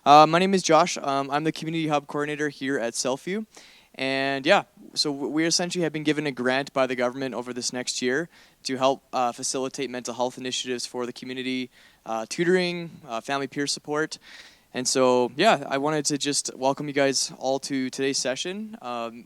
My name is Josh. I'm the Community Hub Coordinator here at Selfview. And yeah, so we essentially have been given a grant by the government over this next year to help facilitate mental health initiatives for the community, tutoring, family peer support. And so, yeah, I wanted to just welcome you guys all to today's session.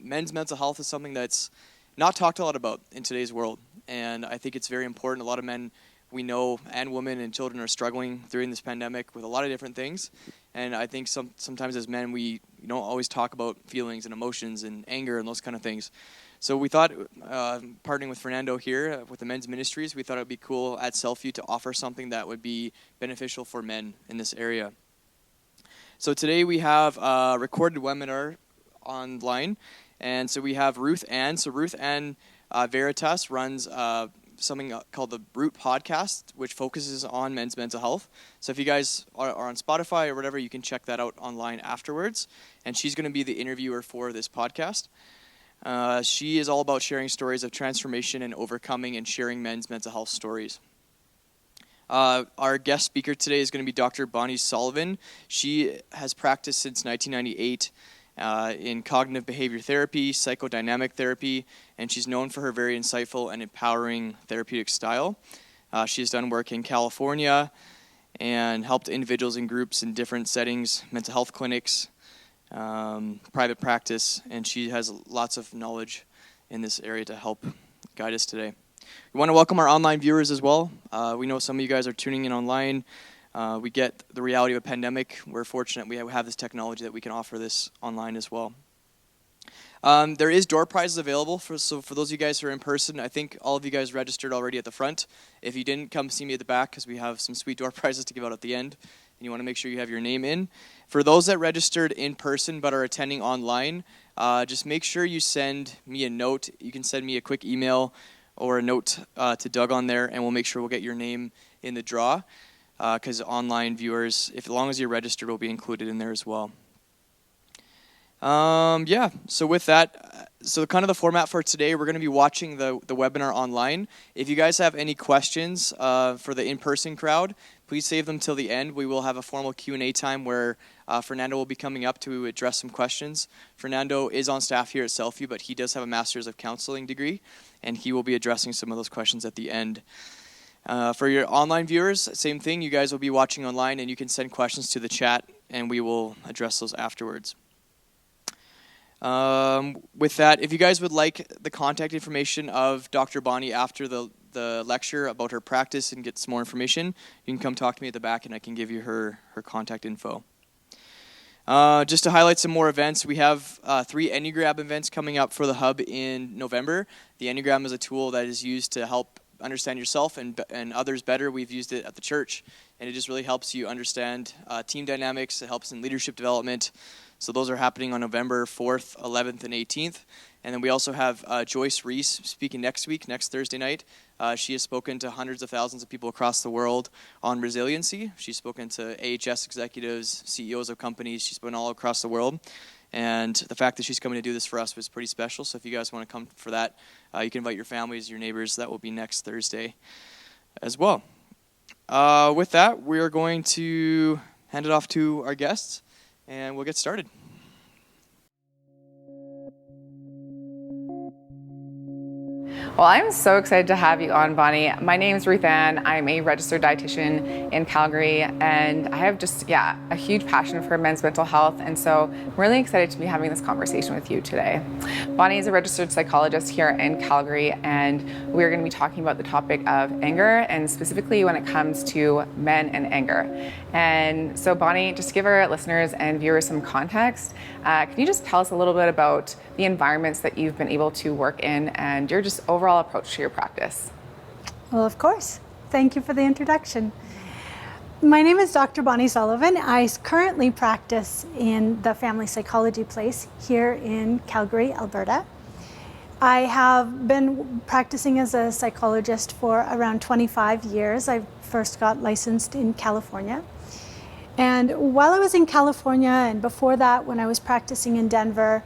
Men's mental health is something that's not talked a lot about in today's world. And I think it's very important. A lot of men we know and women and children are struggling during this pandemic with a lot of different things. And I think sometimes as men, we don't always talk about feelings and emotions and anger and those kind of things. So we thought, partnering with Fernando here with the men's ministries, we thought it would be cool at Selfview to offer something that would be beneficial for men in this area. So today we have a recorded webinar online. And so we have Ruth Anne. So Ruth Anne Veritas runs something called the Root Podcast, which focuses on men's mental health. So if you guys are on Spotify or whatever, you can check that out online afterwards. And she's going to be the interviewer for this podcast. She is all about sharing stories of transformation and overcoming and sharing men's mental health stories. Our guest speaker today is going to be Dr. Bonnie Sullivan. She has practiced since 1998 in cognitive behavior therapy, psychodynamic therapy, and she's known for her very insightful and empowering therapeutic style. She has done work in California and helped individuals and groups in different settings, mental health clinics, private practice, and she has lots of knowledge in this area to help guide us today. We want to welcome our online viewers as well. We know some of you guys are tuning in online. We get the reality of a pandemic. We're fortunate we have this technology that we can offer this online as well. There is door prizes available, so for those of you guys who are in person, I think all of you guys registered already at the front. If you didn't, come see me at the back because we have some sweet door prizes to give out at the end, and you want to make sure you have your name in. For those that registered in person but are attending online, just make sure you send me a note. You can send me a quick email or a note to Doug on there, and we'll make sure we'll get your name in the draw. Because online viewers, as long as you're registered, will be included in there as well. So with that, so kind of the format for today, we're going to be watching the webinar online. If you guys have any questions for the in-person crowd, please save them till the end. We will have a formal Q&A time where Fernando will be coming up to address some questions. Fernando is on staff here at Selfview, but he does have a Master's of Counseling degree, and he will be addressing some of those questions at the end. For your online viewers, same thing. You guys will be watching online, and you can send questions to the chat, and we will address those afterwards. With that, if you guys would like the contact information of Dr. Bonnie after the lecture about her practice and get some more information, you can come talk to me at the back, and I can give you her contact info. Just to highlight some more events, we have 3 Enneagram events coming up for the Hub in November. The Enneagram is a tool that is used to help understand yourself and others better. We've used it at the church, and it just really helps you understand team dynamics. It helps in leadership development. So those are happening on November 4th, 11th, and 18th. And then we also have Joyce Reese speaking next Thursday night. She has spoken to hundreds of thousands of people across the world on resiliency. She's spoken to AHS executives, CEOs of companies. She's been all across the world. And the fact that she's coming to do this for us was pretty special. So if you guys want to come for that, you can invite your families, your neighbors. That will be next Thursday as well. With that, we are going to hand it off to our guests, and we'll get started. Well, I'm so excited to have you on, Bonnie. My name is Ruth Anne. I'm a registered dietitian in Calgary, and I have just, a huge passion for men's mental health, and so I'm really excited to be having this conversation with you today. Bonnie is a registered psychologist here in Calgary, and we're going to be talking about the topic of anger, and specifically when it comes to men and anger. And so, Bonnie, just to give our listeners and viewers some context, can you just tell us a little bit about the environments that you've been able to work in and your just overall approach to your practice? Well, of course. Thank you for the introduction. My name is Dr. Bonnie Sullivan. I currently practice in the family psychology place here in Calgary, Alberta. I have been practicing as a psychologist for around 25 years. I first got licensed in California. And while I was in California, and before that, when I was practicing in Denver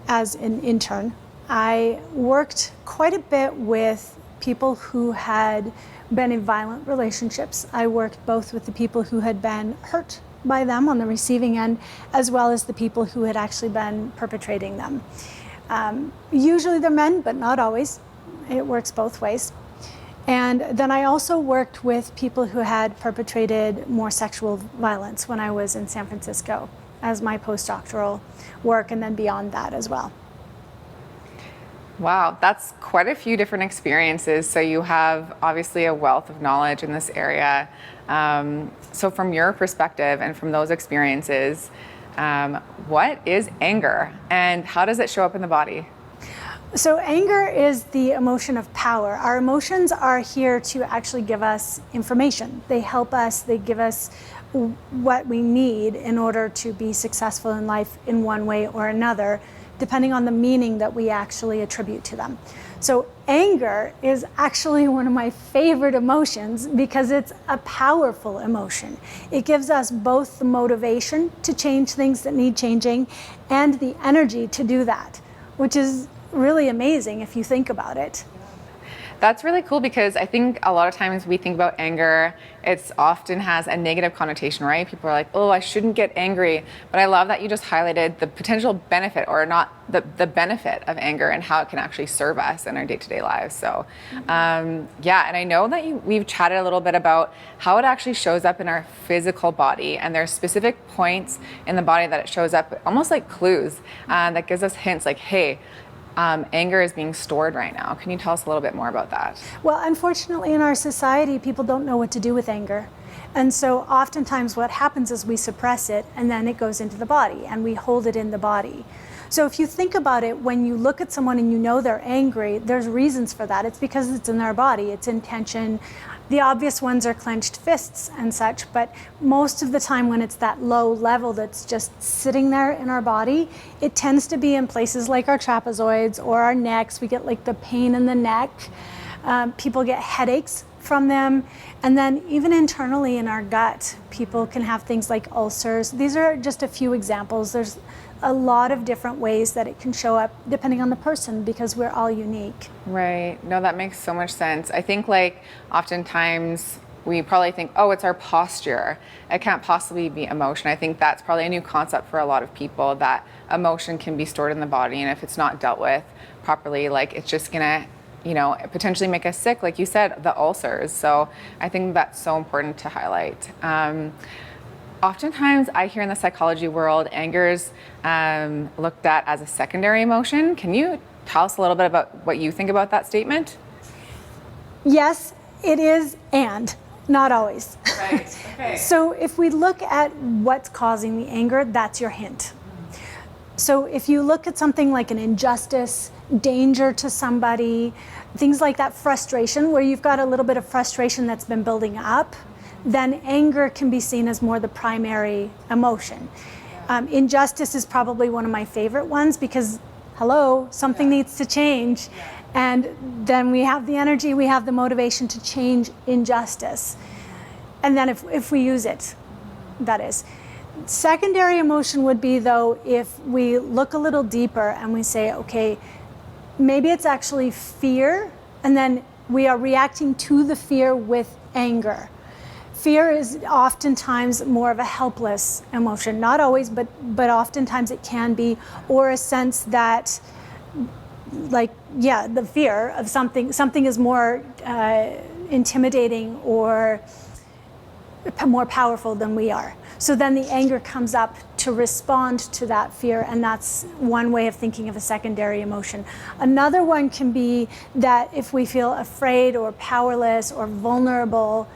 as an intern, I worked quite a bit with people who had been in violent relationships. I worked both with the people who had been hurt by them on the receiving end, as well as the people who had actually been perpetrating them. Usually they're men, but not always. It works both ways. And then I also worked with people who had perpetrated more sexual violence when I was in San Francisco as my postdoctoral work, and then beyond that as well. Wow, that's quite a few different experiences. So you have obviously a wealth of knowledge in this area. So from your perspective and from those experiences, what is anger and how does it show up in the body? So anger is the emotion of power. Our emotions are here to actually give us information. They help us, they give us what we need in order to be successful in life in one way or another, depending on the meaning that we actually attribute to them. So anger is actually one of my favorite emotions because it's a powerful emotion. It gives us both the motivation to change things that need changing and the energy to do that, which is really amazing if you think about it. That's really cool because I think a lot of times we think about anger, it often has a negative connotation, right? People are like, oh, I shouldn't get angry. But I love that you just highlighted the potential benefit, or not the benefit of anger and how it can actually serve us in our day-to-day lives. So yeah, and I know that we've chatted a little bit about how it actually shows up in our physical body, and there's specific points in the body that it shows up, almost like clues that gives us hints like, hey, anger is being stored right now. Can you tell us a little bit more about that? Well, unfortunately in our society, people don't know what to do with anger. And so oftentimes what happens is we suppress it and then it goes into the body and we hold it in the body. So if you think about it, when you look at someone and you know they're angry, there's reasons for that. It's because it's in their body, it's in tension. The obvious ones are clenched fists and such, but most of the time when it's that low level that's just sitting there in our body, it tends to be in places like our trapezoids or our necks. We get like the pain in the neck. People get headaches from them. And then even internally in our gut, people can have things like ulcers. These are just a few examples. There's a lot of different ways that it can show up depending on the person because we're all unique. Right. No, that makes so much sense. I think like oftentimes we probably think, oh, it's our posture. It can't possibly be emotion. I think that's probably a new concept for a lot of people, that emotion can be stored in the body, and if it's not dealt with properly, like it's just gonna, you know, potentially make us sick, like you said, the ulcers. So I think that's so important to highlight. Oftentimes I hear in the psychology world, anger's looked at as a secondary emotion. Can you tell us a little bit about what you think about that statement? Yes, it is, and not always. Right. Okay. So if we look at what's causing the anger, that's your hint. So if you look at something like an injustice, danger to somebody, things like that, frustration, where you've got a little bit of frustration that's been building up, then anger can be seen as more the primary emotion. Injustice is probably one of my favorite ones because, hello, something needs to change. And then we have the energy, we have the motivation to change injustice. And then if we use it, that is. Secondary emotion would be, though, if we look a little deeper and we say, okay, maybe it's actually fear, and then we are reacting to the fear with anger. Fear is oftentimes more of a helpless emotion, not always, but oftentimes it can be, or a sense that, like, yeah, the fear of something is more intimidating or more powerful than we are. So then the anger comes up to respond to that fear, and that's one way of thinking of a secondary emotion. Another one can be that if we feel afraid or powerless or vulnerable,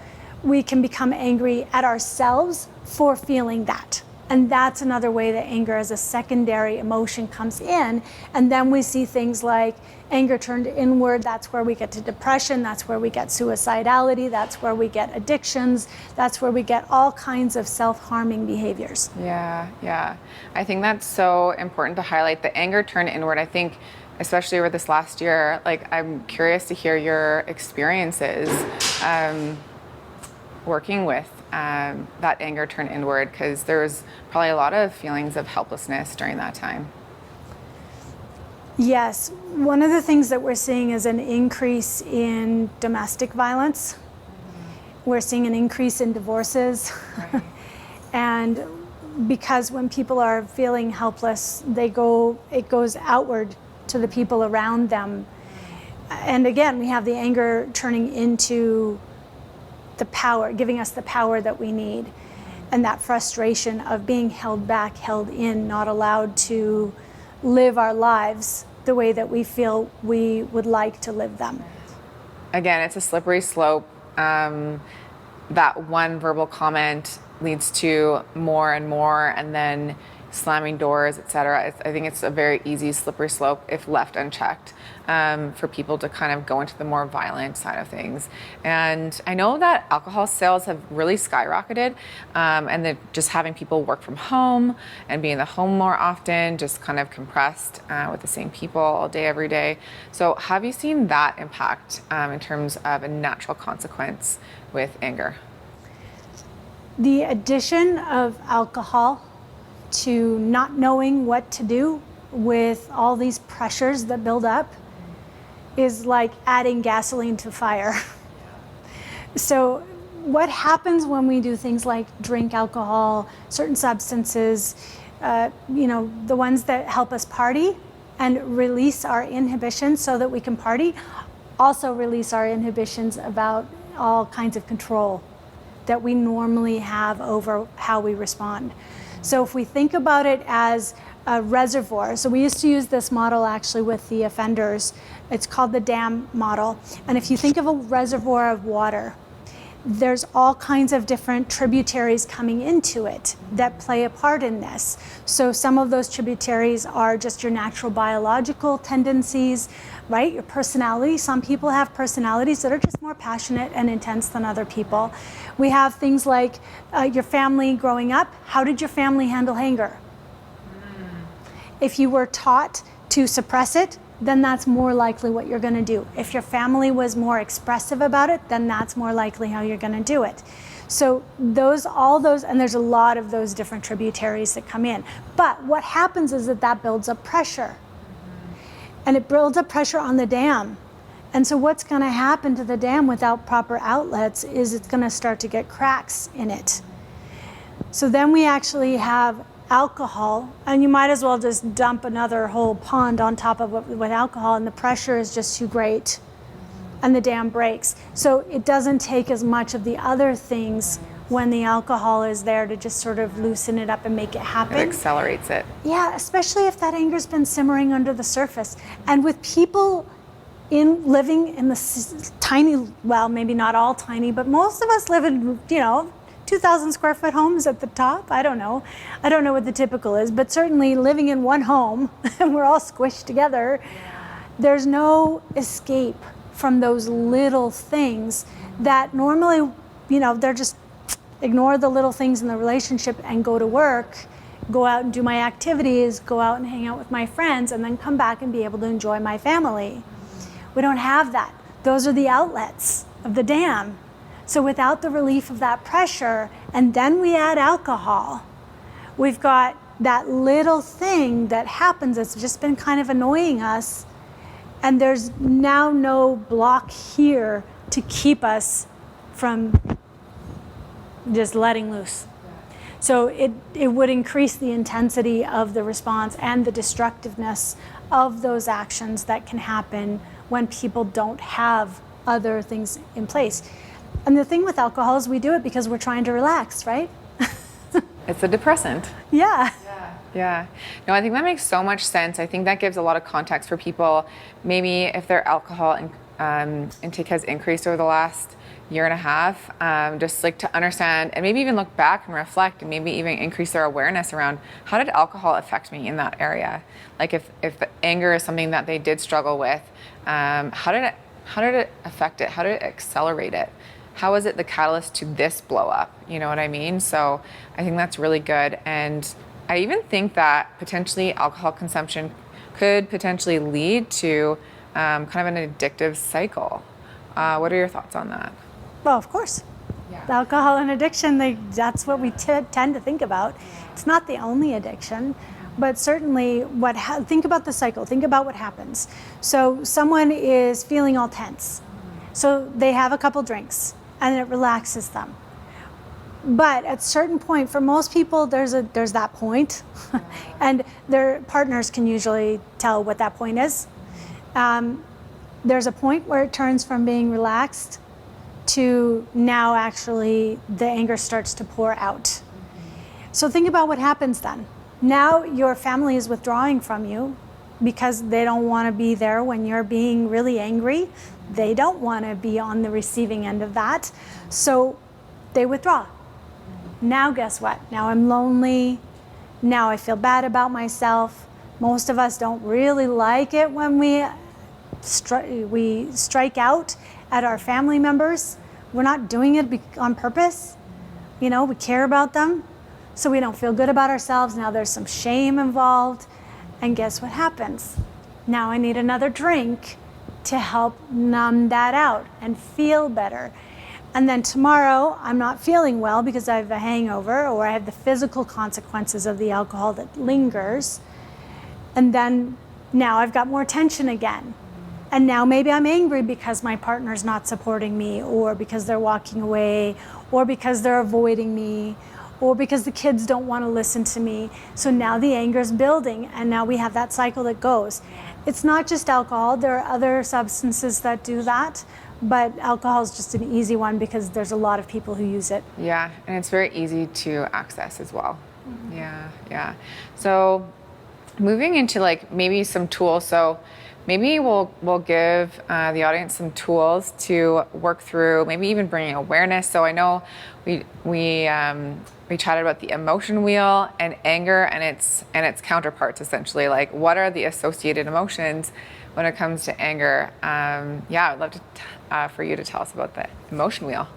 we can become angry at ourselves for feeling that. And that's another way that anger as a secondary emotion comes in. And then we see things like anger turned inward. That's where we get to depression. That's where we get suicidality. That's where we get addictions. That's where we get all kinds of self-harming behaviors. Yeah. I think that's so important to highlight. The anger turned inward. I think, especially over this last year, like, I'm curious to hear your experiences working with that anger turned inward, because there was probably a lot of feelings of helplessness during that time. Yes, one of the things that we're seeing is an increase in domestic violence. We're seeing an increase in divorces. Right. And because when people are feeling helpless, it goes outward to the people around them. And again, we have the anger turning into the power, giving us the power that we need. And that frustration of being held back, held in, not allowed to live our lives the way that we feel we would like to live them. Again, it's a slippery slope. That one verbal comment leads to more and more, and then slamming doors, etc. I think it's a very easy slippery slope if left unchecked, for people to kind of go into the more violent side of things. And I know that alcohol sales have really skyrocketed, and just having people work from home and be in the home more often, just kind of compressed with the same people all day, every day. So have you seen that impact in terms of a natural consequence with anger? The addition of alcohol to not knowing what to do with all these pressures that build up is like adding gasoline to fire. So what happens when we do things like drink alcohol, certain substances, the ones that help us party and release our inhibitions so that we can party, also release our inhibitions about all kinds of control that we normally have over how we respond. So if we think about it as a reservoir, so we used to use this model actually with the offenders. It's called the dam model. And if you think of a reservoir of water, there's all kinds of different tributaries coming into it that play a part in this. So some of those tributaries are just your natural biological tendencies, right? Your personality. Some people have personalities that are just more passionate and intense than other people. We have things like your family growing up. How did your family handle anger? If you were taught to suppress it, then that's more likely what you're going to do. If your family was more expressive about it, then that's more likely how you're going to do it. So all those, and there's a lot of those different tributaries that come in. But what happens is that builds up pressure. And it builds up pressure on the dam. And so what's going to happen to the dam without proper outlets is it's going to start to get cracks in it. So then we actually have alcohol, and you might as well just dump another whole pond on top of it with alcohol, and the pressure is just too great and the dam breaks. So it doesn't take as much of the other things when the alcohol is there to just sort of loosen it up and make it happen. It accelerates it. Yeah, especially if that anger's been simmering under the surface. And with people living in the tiny, well, maybe not all tiny, but most of us live in, 2,000 square foot homes at the top. I don't know what the typical is, but certainly living in one home and we're all squished together, there's no escape from those little things that normally, they're just ignore the little things in the relationship and go to work, go out and do my activities, go out and hang out with my friends, and then come back and be able to enjoy my family. We don't have that. Those are the outlets of the dam. So without the relief of that pressure, and then we add alcohol, we've got that little thing that happens that's just been kind of annoying us, and there's now no block here to keep us from just letting loose. So it would increase the intensity of the response and the destructiveness of those actions that can happen when people don't have other things in place. And the thing with alcohol is we do it because we're trying to relax, right? It's a depressant. Yeah. Yeah. No, I think that makes so much sense. I think that gives a lot of context for people. Maybe if their alcohol intake has increased over the last year and a half, just like to understand and maybe even look back and reflect and maybe even increase their awareness around how did alcohol affect me in that area? Like if the anger is something that they did struggle with, how did it affect it? How did it accelerate it? How is it the catalyst to this blow up? You know what I mean? So I think that's really good. And I even think that potentially alcohol consumption could potentially lead to kind of an addictive cycle. What are your thoughts on that? Well, of course. Yeah. Alcohol and addiction, that's what we tend to think about. It's not the only addiction, but certainly think about the cycle. Think about what happens. So someone is feeling all tense. So they have a couple drinks and it relaxes them. But at a certain point, for most people, there's that point, and their partners can usually tell what that point is. There's a point where it turns from being relaxed to now actually the anger starts to pour out. So think about what happens then. Now your family is withdrawing from you because they don't want to be there when you're being really angry. They don't want to be on the receiving end of that. So they withdraw. Now guess what? Now I'm lonely. Now I feel bad about myself. Most of us don't really like it when we strike out at our family members. We're not doing it on purpose. We care about them, so we don't feel good about ourselves. Now there's some shame involved. And guess what happens? Now I need another drink to help numb that out and feel better. And then tomorrow I'm not feeling well because I have a hangover or I have the physical consequences of the alcohol that lingers. And then now I've got more tension again. And now maybe I'm angry because my partner's not supporting me, or because they're walking away, or because they're avoiding me, or because the kids don't want to listen to me. So now the anger's building, and now we have that cycle that goes. It's not just alcohol. There are other substances that do that, but alcohol is just an easy one because there's a lot of people who use it. Yeah, and it's very easy to access as well. Yeah. So moving into maybe some tools. So maybe we'll give the audience some tools to work through, maybe even bringing awareness. So I know we chatted about the emotion wheel and anger and its counterparts, essentially. Like, what are the associated emotions when it comes to anger? I'd love to for you to tell us about the emotion wheel.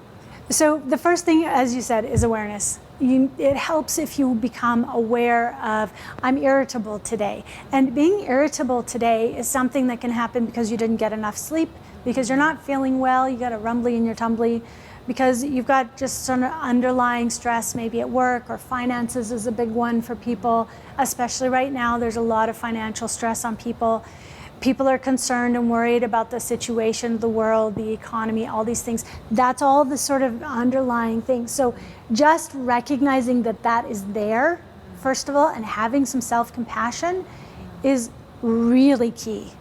So the first thing, as you said, is awareness. It helps if you become aware of, I'm irritable today. And being irritable today is something that can happen because you didn't get enough sleep, because you're not feeling well, you got a rumbly in your tumbly, because you've got just some underlying stress, maybe at work, or finances is a big one for people. Especially right now, there's a lot of financial stress on people. People are concerned and worried about the situation, the world, the economy, all these things. That's all the sort of underlying things. So just recognizing that that is there, first of all, and having some self-compassion is really key.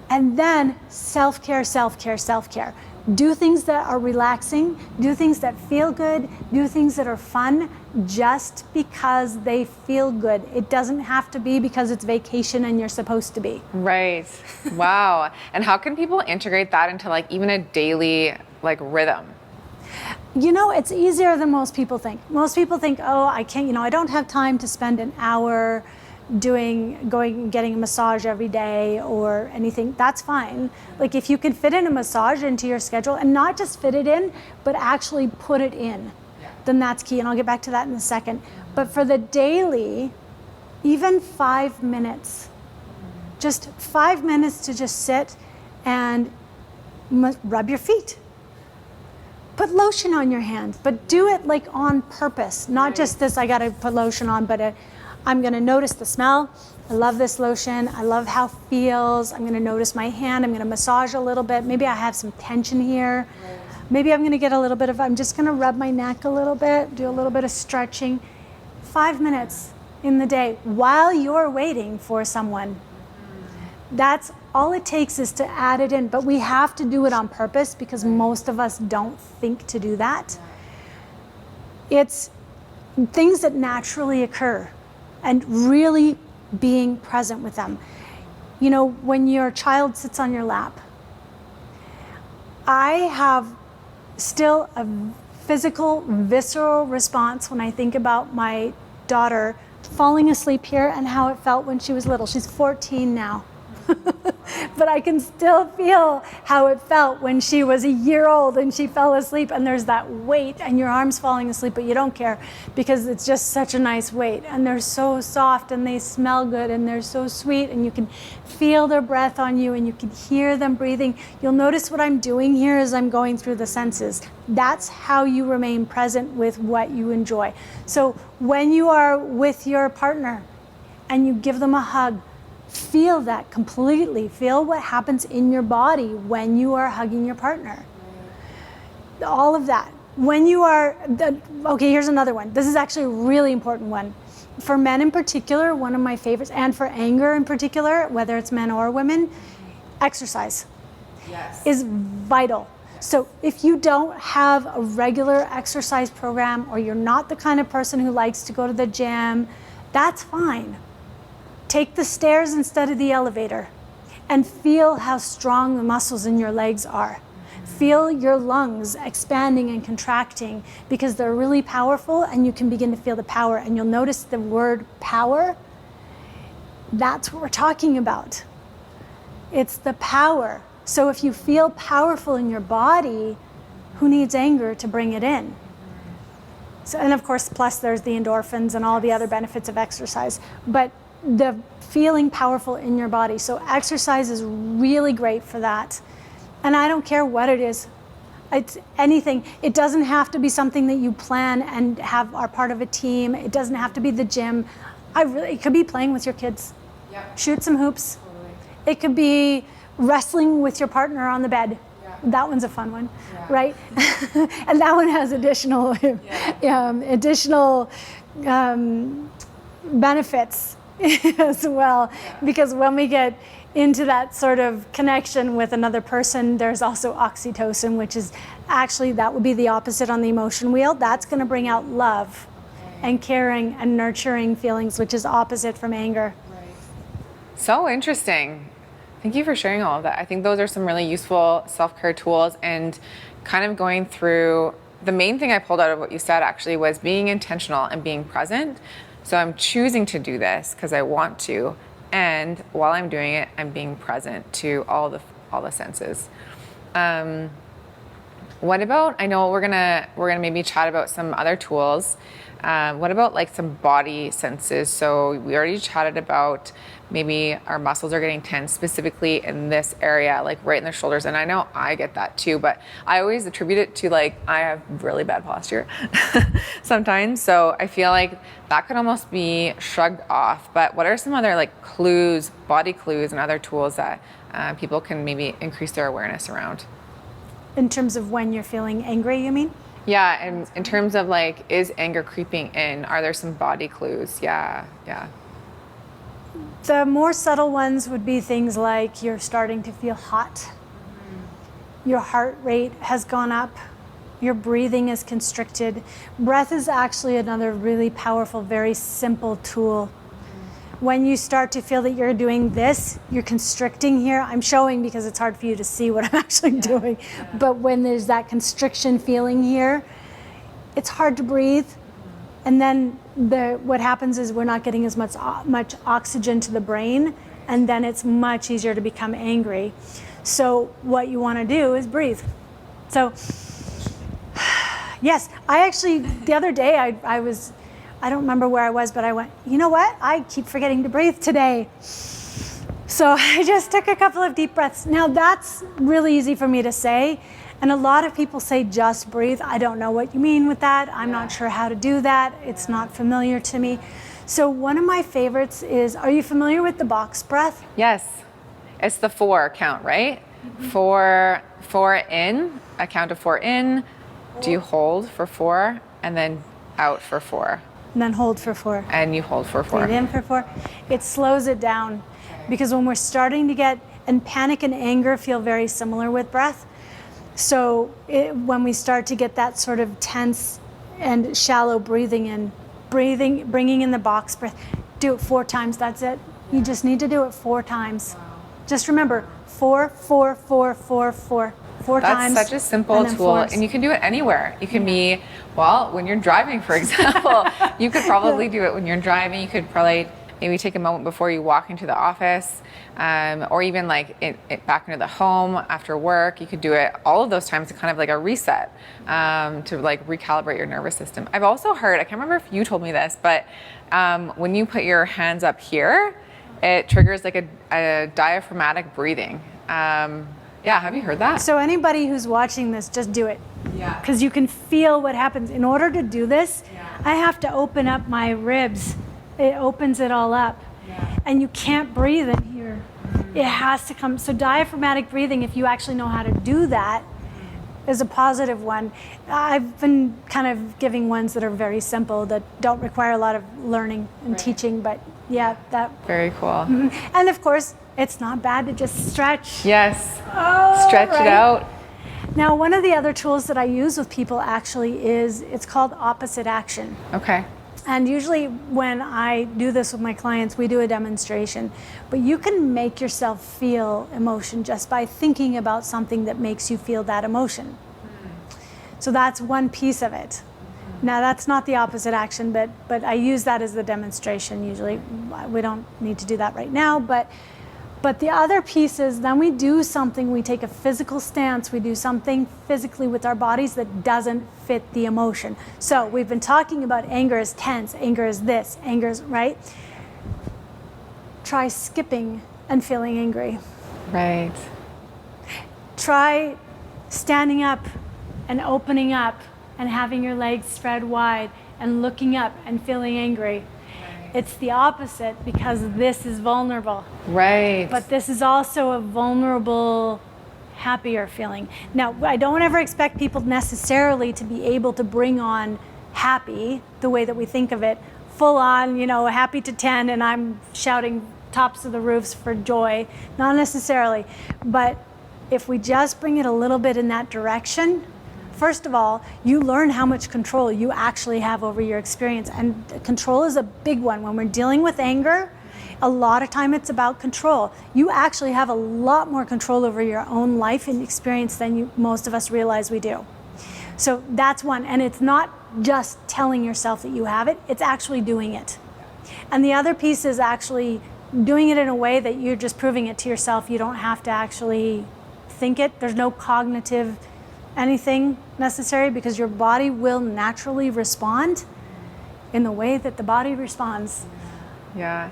And then self-care, self-care, self-care. Do things that are relaxing, do things that feel good, do things that are fun just because they feel good. It doesn't have to be because it's vacation and you're supposed to be. Right. Wow. And how can people integrate that into even a daily rhythm? It's easier than most people think. Most people think, oh, I can't, I don't have time to spend an hour getting a massage every day or anything. That's fine. If you can fit in a massage into your schedule, and not just fit it in, but actually put it in, then that's key. And I'll get back to that in a second. But for the daily, even 5 minutes, just 5 minutes to just sit and rub your feet. Put lotion on your hands, but do it on purpose, not just this, I gotta put lotion on, but I'm gonna notice the smell. I love this lotion. I love how it feels. I'm gonna notice my hand. I'm gonna massage a little bit. Maybe I have some tension here. Maybe I'm gonna get a little bit I'm just gonna rub my neck a little bit, do a little bit of stretching. 5 minutes in the day while you're waiting for someone. That's all it takes, is to add it in, but we have to do it on purpose because most of us don't think to do that. It's things that naturally occur, and really being present with them. When your child sits on your lap, I have still a physical, visceral response when I think about my daughter falling asleep here and how it felt when she was little. She's 14 now. But I can still feel how it felt when she was a year old and she fell asleep, and there's that weight and your arm's falling asleep, but you don't care because it's just such a nice weight, and they're so soft and they smell good and they're so sweet, and you can feel their breath on you and you can hear them breathing. You'll notice what I'm doing here as I'm going through the senses. That's how you remain present with what you enjoy. So when you are with your partner and you give them a hug, feel that completely. Feel what happens in your body when you are hugging your partner. All of that. when you are, okay, here's another one. This is actually a really important one. For men in particular, one of my favorites, and for anger in particular, whether it's men or women, exercise is vital. So if you don't have a regular exercise program, or you're not the kind of person who likes to go to the gym, that's fine. Take the stairs instead of the elevator and feel how strong the muscles in your legs are. Feel your lungs expanding and contracting, because they're really powerful, and you can begin to feel the power. And you'll notice the word power, that's what we're talking about. It's the power. So if you feel powerful in your body, who needs anger to bring it in? So, and of course, plus there's the endorphins and all the other benefits of exercise. But the feeling powerful in your body. So exercise is really great for that. And I don't care what it is. It's anything. It doesn't have to be something that you plan and are part of a team. It doesn't have to be the gym. It could be playing with your kids. Yep. Shoot some hoops. Totally. It could be wrestling with your partner on the bed. Yeah. That one's a fun one, right? And that one has additional benefits as well, because when we get into that sort of connection with another person, there's also oxytocin, which is actually, that would be the opposite on the emotion wheel. That's going to bring out love and caring and nurturing feelings, which is opposite from anger. Right. So interesting. Thank you for sharing all of that. I think those are some really useful self-care tools, and kind of going through, the main thing I pulled out of what you said actually was being intentional and being present. So I'm choosing to do this because I want to, and while I'm doing it, I'm being present to all the senses. What about, I know we're gonna maybe chat about some other tools. What about like some body senses? So we already chatted about maybe our muscles are getting tense, specifically in this area, like right in the shoulders. And I know I get that too, but I always attribute it to, like, I have really bad posture sometimes. So I feel like that could almost be shrugged off. But what are some other like clues, body clues, and other tools that people can maybe increase their awareness around? In terms of when you're feeling angry, you mean? Yeah, and in terms of like, is anger creeping in? Are there some body clues? Yeah. The more subtle ones would be things like you're starting to feel hot. Your heart rate has gone up. Your breathing is constricted. Breath is actually another really powerful, very simple tool. When you start to feel that you're doing this, you're constricting here. I'm showing because it's hard for you to see what I'm actually doing. But when there's that constriction feeling here, it's hard to breathe. And then what happens is we're not getting as much oxygen to the brain, and then it's much easier to become angry. So what you want to do is breathe. So yes, I actually, the other day I don't remember where I was, but I went, you know what? I keep forgetting to breathe today. So I just took a couple of deep breaths. Now that's really easy for me to say. And a lot of people say just breathe. I don't know what you mean with that. I'm not sure how to do that. It's not familiar to me. So one of my favorites is, are you familiar with the box breath? Yes. It's the 4 count, right? Mm-hmm. Four in, a count of 4 in. Do you hold for 4 and then out for 4? And then hold for 4. And you hold for 4. Breathe in for 4. It slows it down, because when we're starting to get, and panic and anger feel very similar with breath. So when we start to get that sort of tense and shallow breathing, bringing in the box breath, do it 4 times, that's it. You just need to do it 4 times. Wow. Just remember, 4, 4, 4, 4, 4. 4 times. That's such a simple tool, and you can do it anywhere. You can be, well, when you're driving, for example, you could probably do it when you're driving. You could probably maybe take a moment before you walk into the office, or even like back into the home after work. You could do it all of those times to kind of like a reset, to like recalibrate your nervous system. I've also heard, I can't remember if you told me this, but when you put your hands up here, it triggers like a diaphragmatic breathing. Yeah, have you heard that? So anybody who's watching this, just do it. Yeah. Because you can feel what happens. In order to do this, I have to open up my ribs. It opens it all up. Yeah. And you can't breathe in here. It has to come. So diaphragmatic breathing, if you actually know how to do that, is a positive one. I've been kind of giving ones that are very simple, that don't require a lot of learning and teaching, but yeah, that. Very cool. And of course, it's not bad to just stretch. Yes. Oh, Stretch it out. Now, one of the other tools that I use with people actually is, it's called opposite action. Okay. And usually when I do this with my clients, we do a demonstration. But you can make yourself feel emotion just by thinking about something that makes you feel that emotion. So that's one piece of it. Now, that's not the opposite action, but I use that as the demonstration usually. We don't need to do that right now, but the other piece is, then we do something, we take a physical stance, we do something physically with our bodies that doesn't fit the emotion. So we've been talking about anger is tense, anger is this, anger is, right? Try skipping and feeling angry. Right. Try standing up and opening up and having your legs spread wide and looking up and feeling angry. It's the opposite, because this is vulnerable. Right. But this is also a vulnerable, happier feeling. Now, I don't ever expect people necessarily to be able to bring on happy, the way that we think of it, full on, happy to 10 and I'm shouting tops of the roofs for joy. Not necessarily. But if we just bring it a little bit in that direction, first of all, you learn how much control you actually have over your experience. And control is a big one. When we're dealing with anger, a lot of time it's about control. You actually have a lot more control over your own life and experience than most of us realize we do. So that's one. And it's not just telling yourself that you have it, it's actually doing it. And the other piece is actually doing it in a way that you're just proving it to yourself. You don't have to actually think it. There's no cognitive anything necessary, because your body will naturally respond in the way that the body responds. Yeah,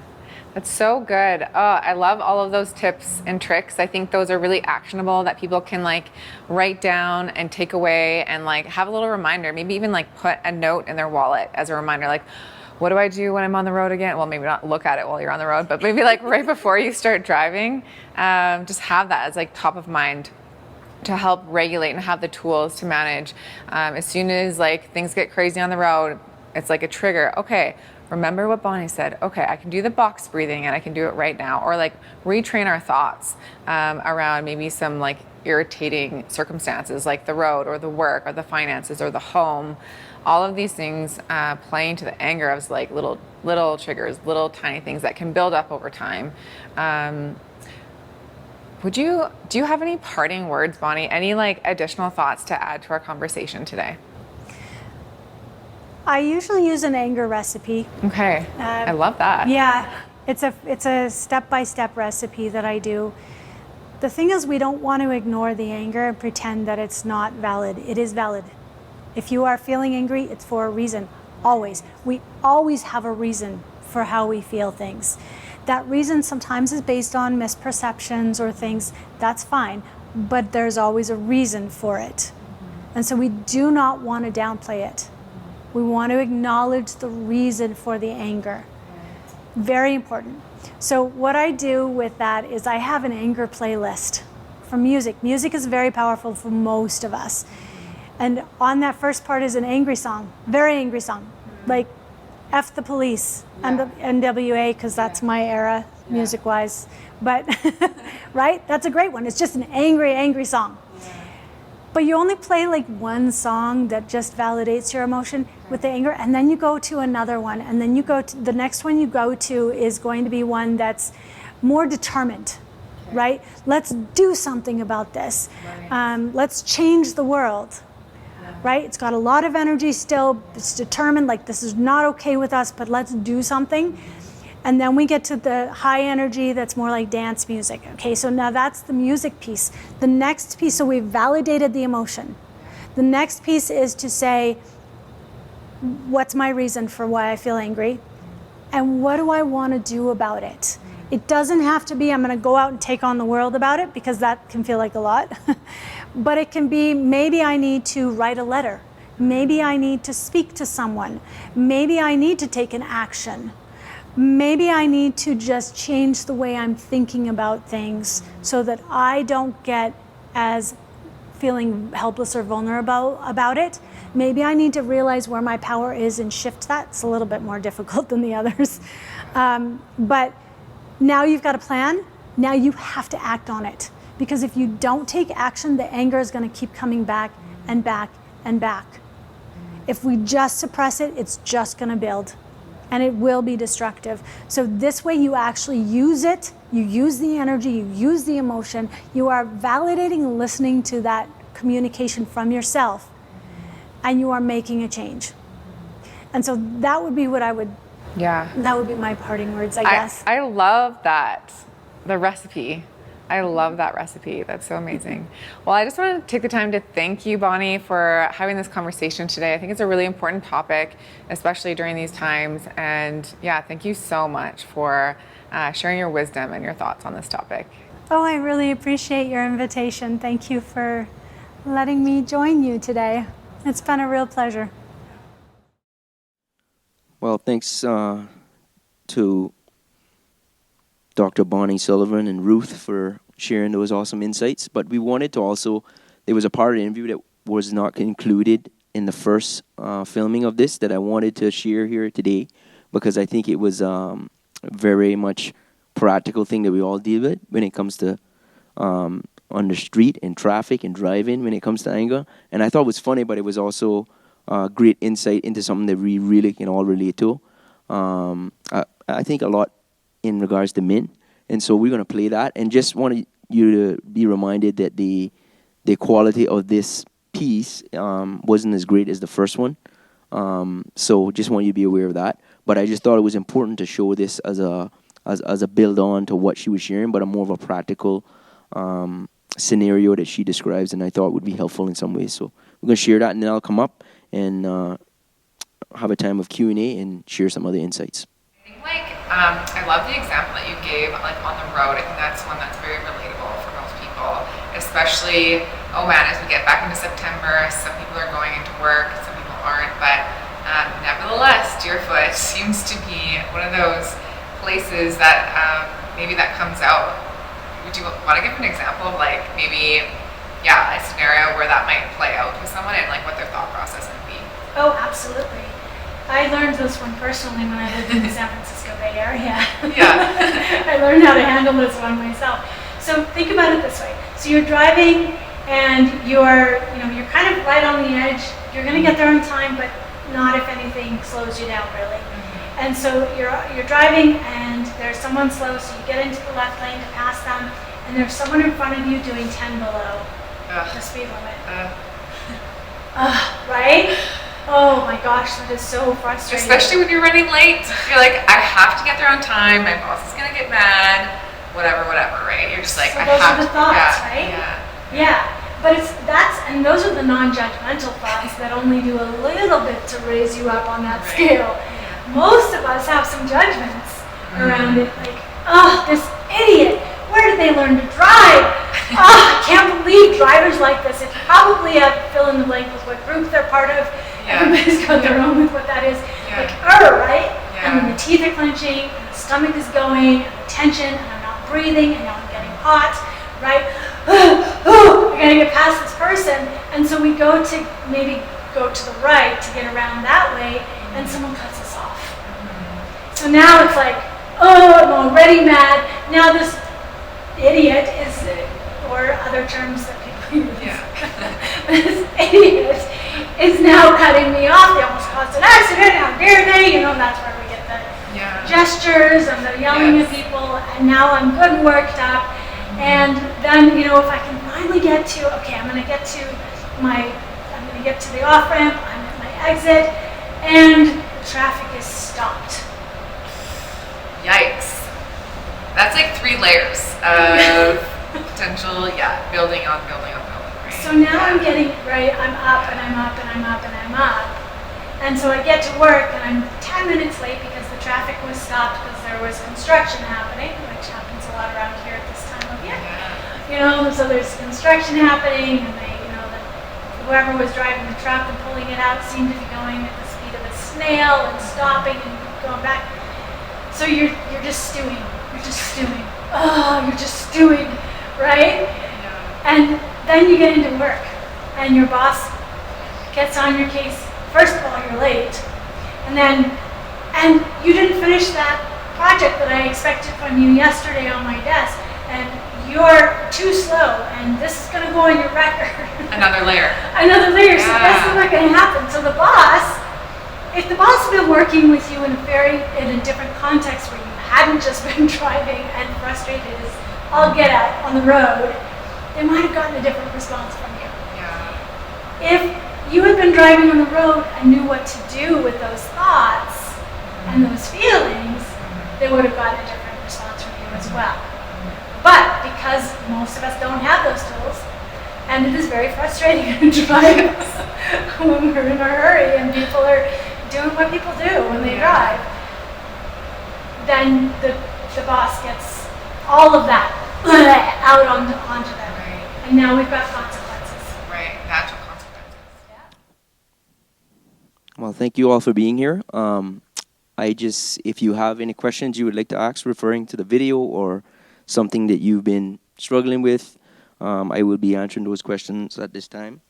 that's so good. Oh, I love all of those tips and tricks. I think those are really actionable, that people can write down and take away, and have a little reminder, maybe even put a note in their wallet as a reminder, what do I do when I'm on the road again? Well, maybe not look at it while you're on the road, but maybe right before you start driving, just have that as top of mind, to help regulate and have the tools to manage. As soon as things get crazy on the road, it's like a trigger. Okay, remember what Bonnie said. Okay, I can do the box breathing and I can do it right now. Or retrain our thoughts around maybe some irritating circumstances, like the road or the work or the finances or the home. All of these things playing to the anger of little triggers, little tiny things that can build up over time. Do you have any parting words, Bonnie? Any additional thoughts to add to our conversation today? I usually use an anger recipe. Okay, I love that. Yeah, it's a step-by-step recipe that I do. The thing is, we don't want to ignore the anger and pretend that it's not valid. It is valid. If you are feeling angry, it's for a reason. Always. We always have a reason for how we feel things. That reason sometimes is based on misperceptions or things. That's fine, but there's always a reason for it. And so we do not want to downplay it. We want to acknowledge the reason for the anger. Very important. So what I do with that is I have an anger playlist for music. Music is very powerful for most of us. And on that first part is an angry song, very angry song, F the Police, and the NWA, because that's my era, music-wise. But, right? That's a great one. It's just an angry, angry song. But you only play one song that just validates your emotion with the anger, and then you go to another one, and then you go to the next one you go to is going to be one that's more determined, right? Let's do something about this. Let's change the world. Right? It's got a lot of energy still. It's determined, this is not okay with us, but let's do something. And then we get to the high energy that's more like dance music. Okay, so now that's the music piece. The next piece, so we've validated the emotion. The next piece is to say, what's my reason for why I feel angry? And what do I want to do about it? It doesn't have to be, I'm going to go out and take on the world about it, because that can feel like a lot. But it can be, maybe I need to write a letter. Maybe I need to speak to someone. Maybe I need to take an action. Maybe I need to just change the way I'm thinking about things so that I don't get as feeling helpless or vulnerable about it. Maybe I need to realize where my power is and shift that. It's a little bit more difficult than the others. But now you've got a plan. Now you have to act on it. Because if you don't take action, the anger is going to keep coming back and back and back. If we just suppress it, it's just going to build. And it will be destructive. So this way you actually use it, you use the energy, you use the emotion, you are validating and listening to that communication from yourself, and you are making a change. And so that would be what I would, that would be my parting words, I guess. I love that, the recipe. I love that recipe. That's so amazing. Well, I just want to take the time to thank you, Bonnie, for having this conversation today. I think it's a really important topic, especially during these times. And yeah, thank you so much for sharing your wisdom and your thoughts on this topic. Oh, I really appreciate your invitation. Thank you for letting me join you today. It's been a real pleasure. Well, thanks to Dr. Bonnie Sullivan and Ruth for sharing those awesome insights. But we wanted to also, there was a part of the interview that was not included in the first filming of this that I wanted to share here today, because I think it was very much practical thing that we all deal with when it comes to on the street and traffic and driving when it comes to anger. And I thought it was funny, but it was also great insight into something that we really can all relate to. I think a lot in regards to men. And so we're going to play that, and just wanted you to be reminded that the quality of this piece wasn't as great as the first one. So just want you to be aware of that. But I just thought it was important to show this as a build on to what she was sharing, but a more of a practical scenario that she describes, and I thought would be helpful in some ways. So we're going to share that, and then I'll come up and have a time of Q&A and share some other insights. I love the example that you gave, like on the road. I think that's one that's very relatable for most people, especially, oh man, as we get back into September, some people are going into work, some people aren't, but nevertheless, Deerfoot seems to be one of those places that maybe that comes out. Would you want to give an example of like maybe, a scenario where that might play out with someone and like what their thought process would be? Oh, absolutely. I learned this one personally when I lived in the San Francisco Bay Area. Yeah. I learned how to handle this one myself. So think about it this way. So you're driving and you're kind of right on the edge. You're going to get there on time, but not if anything slows you down really. Mm-hmm. And so you're driving and there's someone slow, so you get into the left lane to pass them, and there's someone in front of you doing 10 below the speed limit. Right? Oh my gosh, that is so frustrating. Especially when you're running late. You're like, I have to get there on time. My boss is gonna get mad. Whatever, right? You're just like, so those are the thoughts, right? Yeah. But and those are the non-judgmental thoughts that only do a little bit to raise you up on that scale. Most of us have some judgments around it, like, oh, this idiot. Where did they learn to drive? I can't believe drivers like this. It's probably a fill in the blank with what group they're part of. Everybody's got their own with what that is. Like, right? And then the teeth are clenching, and the stomach is going, and the tension, and I'm not breathing, and now I'm getting hot, right? I gotta get past this person. And so we maybe go to the right to get around that way, and someone cuts us off. So now it's like, oh, I'm already mad. Now this idiot is, or other terms that people use. This idiot is now cutting me off. They almost caused an accident. How dare they? That's where we get the gestures and the yelling at people. And now I'm good and worked up. And then, if I can finally get to, I'm going to get to the off ramp. I'm at my exit, and traffic is stopped. Yikes. That's like 3 layers of potential, building on building. So now I'm getting, I'm up and I'm up and I'm up and I'm up. And so I get to work and I'm 10 minutes late because the traffic was stopped because there was construction happening, which happens a lot around here at this time of year. So there's construction happening, and whoever was driving the truck and pulling it out seemed to be going at the speed of a snail and stopping and going back. So you're just stewing. You're just stewing. Oh, you're just stewing, right? And Then you get into work, and your boss gets on your case. First of all, you're late, and you didn't finish that project that I expected from you yesterday on my desk, and you're too slow, and this is going to go on your record. Another layer. Another layer. So that's not going to happen. So the boss, if the boss had been working with you in a different context where you hadn't just been driving and frustrated as all get out on the road, they might have gotten a different response from you. Yeah. If you had been driving on the road and knew what to do with those thoughts and those feelings, they would have gotten a different response from you as well. But because most of us don't have those tools, and it is very frustrating to drive when we're in a hurry and people are doing what people do when they drive, then the boss gets all of that out onto them. Right. And now we've got consequences. Right. Natural consequences. Yeah. Well, thank you all for being here. If you have any questions you would like to ask referring to the video or something that you've been struggling with, I will be answering those questions at this time.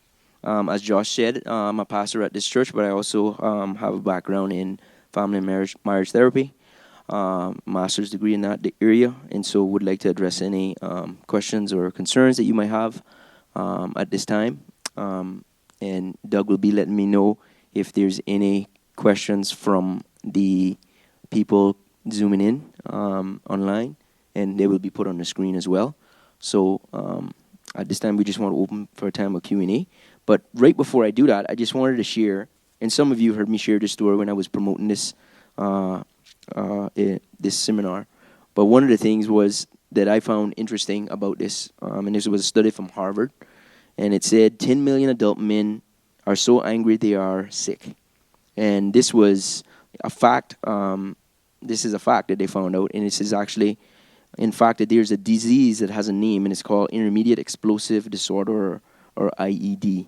As Josh said, I'm a pastor at this church, but I also have a background in family and marriage therapy, master's degree in that area, and so would like to address any questions or concerns that you might have at this time. And Doug will be letting me know if there's any questions from the people zooming in online, and they will be put on the screen as well. So at this time, we just want to open for a time of Q&A. But right before I do that, I just wanted to share, and some of you heard me share this story when I was promoting this this seminar. But one of the things was that I found interesting about this, and this was a study from Harvard, and it said 10 million adult men are so angry they are sick. And this was a fact. This is a fact that they found out, and this is actually, in fact, that there's a disease that has a name, and it's called Intermediate Explosive Disorder, or IED.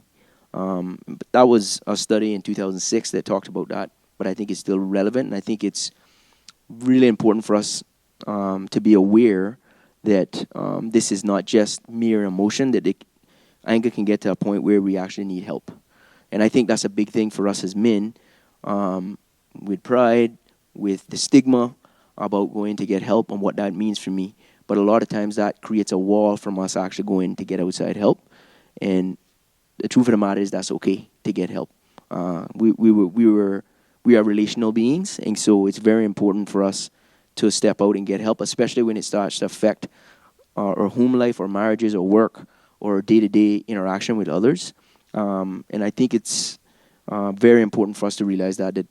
But that was a study in 2006 that talked about that, but I think it's still relevant, and I think it's really important for us to be aware that this is not just mere emotion, that anger can get to a point where we actually need help. And I think that's a big thing for us as men, with pride, with the stigma about going to get help and what that means for me. But a lot of times that creates a wall from us actually going to get outside help. And the truth of the matter is that's okay to get help. We are relational beings, and so it's very important for us to step out and get help, especially when it starts to affect our home life, or marriages, or work, or day-to-day interaction with others. And I think it's very important for us to realize that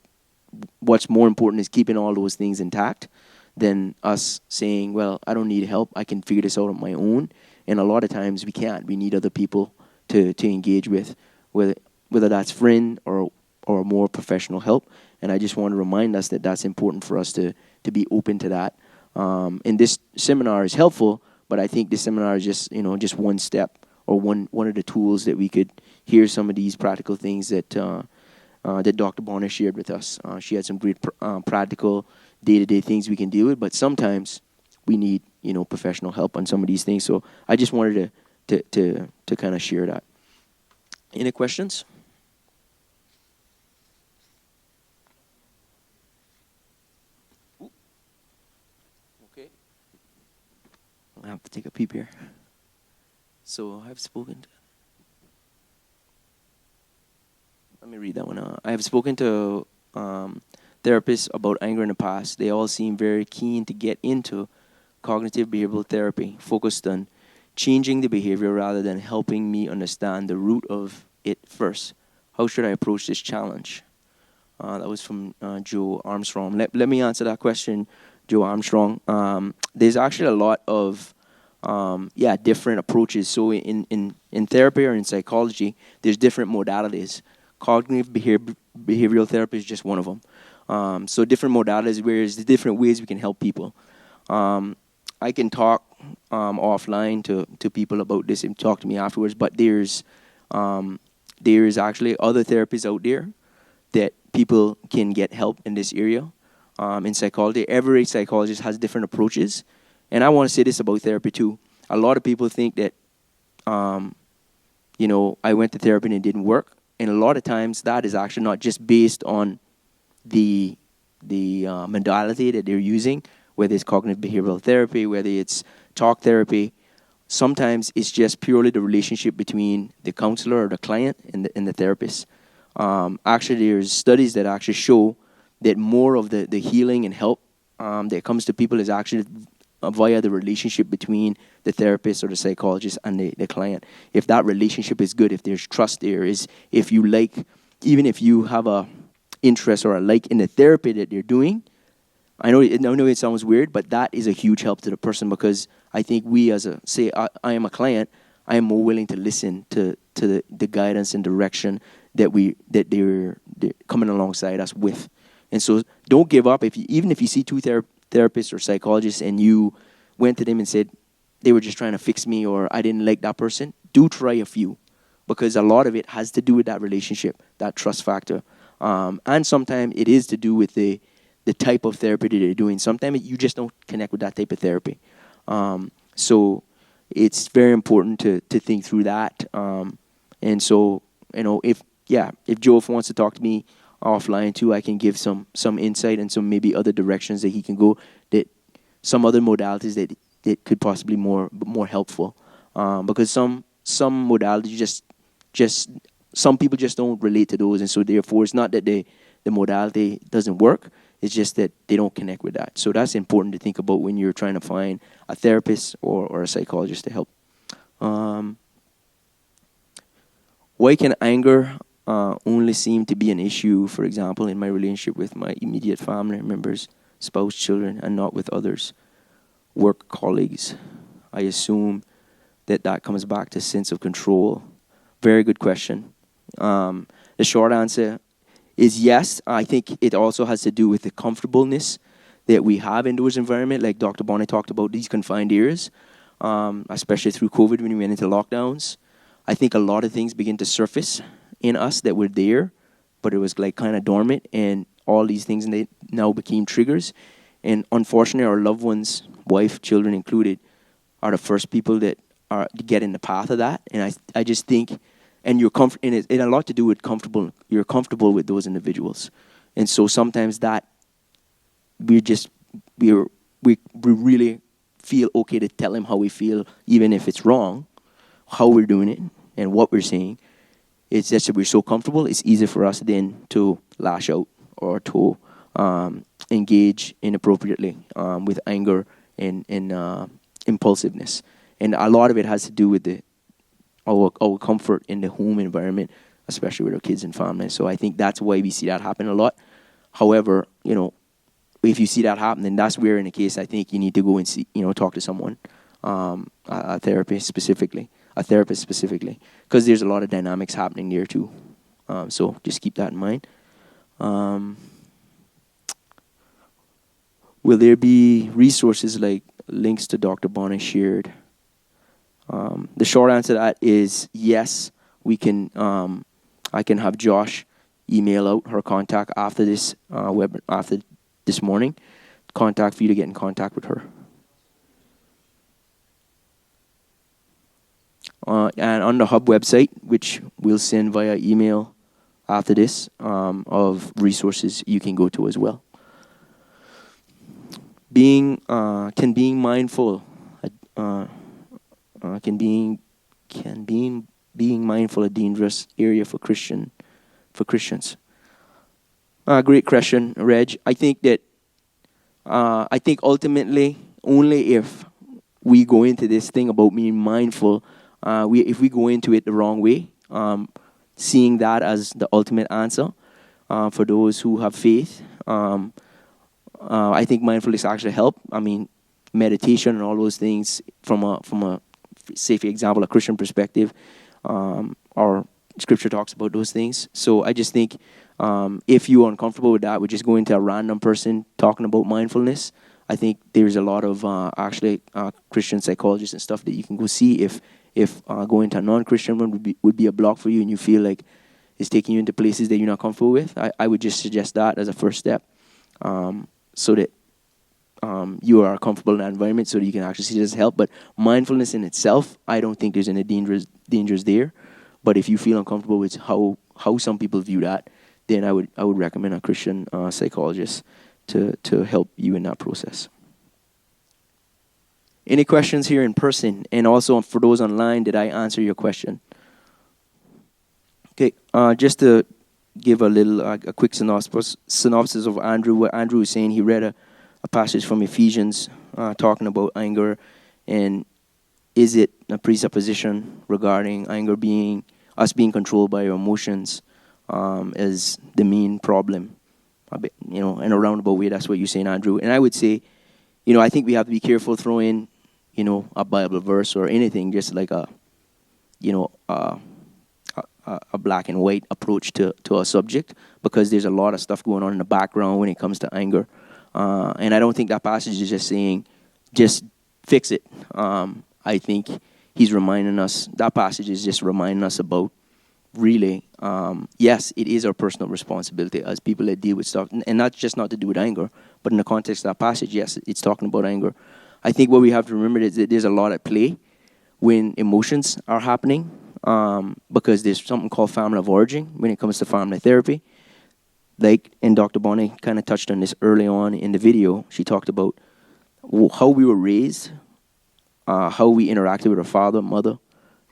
what's more important is keeping all those things intact than us saying, well, I don't need help, I can figure this out on my own. And a lot of times we can't. We need other people to engage with, whether that's friend or more professional help. And I just want to remind us that that's important for us to be open to that. And this seminar is helpful, but I think this seminar is just one step, or one of the tools that we could hear some of these practical things that Dr. Bonner shared with us. She had some great practical day-to-day things we can deal with, but sometimes we need professional help on some of these things. So I just wanted to kind of share that. Any questions? Okay. I have to take a peep here. So I've spoken to... Let me read that one. I have spoken to therapists about anger in the past. They all seem very keen to get into cognitive behavioral therapy, focused on changing the behavior rather than helping me understand the root of it first. How should I approach this challenge? That was from Joe Armstrong. Let me answer that question, Joe Armstrong. There's actually a lot of different approaches. So in therapy or in psychology, there's different modalities. Cognitive behavioral therapy is just one of them. So different modalities, whereas the different ways we can help people. I can talk offline to people about this and talk to me afterwards, but there's actually other therapies out there that people can get help in this area. In psychology, every psychologist has different approaches. And I want to say this about therapy too. A lot of people think that I went to therapy and it didn't work. And a lot of times that is actually not just based on the modality that they're using, whether it's cognitive behavioral therapy, whether it's talk therapy. Sometimes it's just purely the relationship between the counselor or the client and the therapist. Actually, there's studies that actually show that more of the healing and help that comes to people is actually via the relationship between the therapist or the psychologist and the client. If that relationship is good, if there's trust there, if you like, even if you have a interest or a like in the therapy that they're doing, I know it sounds weird, but that is a huge help to the person, because I think we I am a client, I am more willing to listen to the guidance and direction that they're coming alongside us with. And so don't give up. Even if you see two therapists or psychologists and you went to them and said they were just trying to fix me or I didn't like that person, do try a few, because a lot of it has to do with that relationship, that trust factor. And sometimes it is to do with the type of therapy that they're doing. Sometimes you just don't connect with that type of therapy. So it's very important to think through that. And so, if Joe wants to talk to me offline too, I can give some insight and some maybe other directions that he can go, that some other modalities that could possibly more helpful. Because some modalities just some people just don't relate to those, and so therefore it's not that the modality doesn't work, it's just that they don't connect with that. So that's important to think about when you're trying to find a therapist or a psychologist to help. Why can anger only seem to be an issue, for example, in my relationship with my immediate family members, spouse, children, and not with others, work colleagues? I assume that comes back to sense of control. Very good question. The short answer is yes. I think it also has to do with the comfortableness that we have in those environments, like Dr. Bonnie talked about, these confined areas, especially through COVID when we went into lockdowns. I think a lot of things begin to surface in us that were there, but it was like kind of dormant, and all these things and they now became triggers. And unfortunately, our loved ones, wife, children included, are the first people that are to get in the path of that. And I just think, and you're and it a lot to do with comfortable. You're comfortable with those individuals, and so sometimes that we really feel okay to tell him how we feel, even if it's wrong, how we're doing it and what we're saying. It's just that we're so comfortable. It's easy for us then to lash out or to engage inappropriately with anger and impulsiveness, and a lot of it has to do with our comfort in the home environment, especially with our kids and family. So I think that's why we see that happen a lot. However, if you see that happen, then that's where, in a case, I think you need to go and see, talk to someone, a therapist specifically, because there's a lot of dynamics happening there too. So just keep that in mind. Will there be resources like links to Dr. Bonnie shared? The short answer to that is yes. We can. I can have Josh email out her contact after this after this morning. Contact for you to get in contact with her. And on the Hub website, which we'll send via email after this, of resources you can go to as well. Being mindful. Can being mindful a dangerous area for Christians? Great question, Reg. I think that ultimately only if we go into this thing about being mindful, if we go into it the wrong way, seeing that as the ultimate answer for those who have faith, I think mindfulness actually help. I mean, meditation and all those things from a say, for example, a Christian perspective, or Scripture talks about those things. So I just think if you are uncomfortable with that, we're just going to a random person talking about mindfulness. I think there's a lot of Christian psychologists and stuff that you can go see. If going to a non-Christian one would be a block for you, and you feel like it's taking you into places that you're not comfortable with, I would just suggest that as a first step, so that you are comfortable in that environment, so that you can actually see it as help. But mindfulness in itself, I don't think there's any dangers there. But if you feel uncomfortable with how some people view that, then I would recommend a Christian psychologist to help you in that process. Any questions here in person? And also for those online, did I answer your question? Okay, just to give a quick synopsis of Andrew. What Andrew was saying, he read a passage from Ephesians talking about anger, and is it a presupposition regarding anger being us being controlled by our emotions as the main problem? In a roundabout way, that's what you're saying, Andrew. And I would say, I think we have to be careful throwing, a Bible verse or anything, just like a black and white approach to a subject, because there's a lot of stuff going on in the background when it comes to anger. And I don't think that passage is just saying, just fix it. I think he's reminding us, that passage is just reminding us about really, yes, it is our personal responsibility as people that deal with stuff, and not to do with anger, but in the context of that passage, yes, it's talking about anger. I think what we have to remember is that there's a lot at play when emotions are happening, because there's something called family of origin when it comes to family therapy. And Dr. Bonnie kind of touched on this early on in the video. She talked about how we were raised, how we interacted with our father, mother,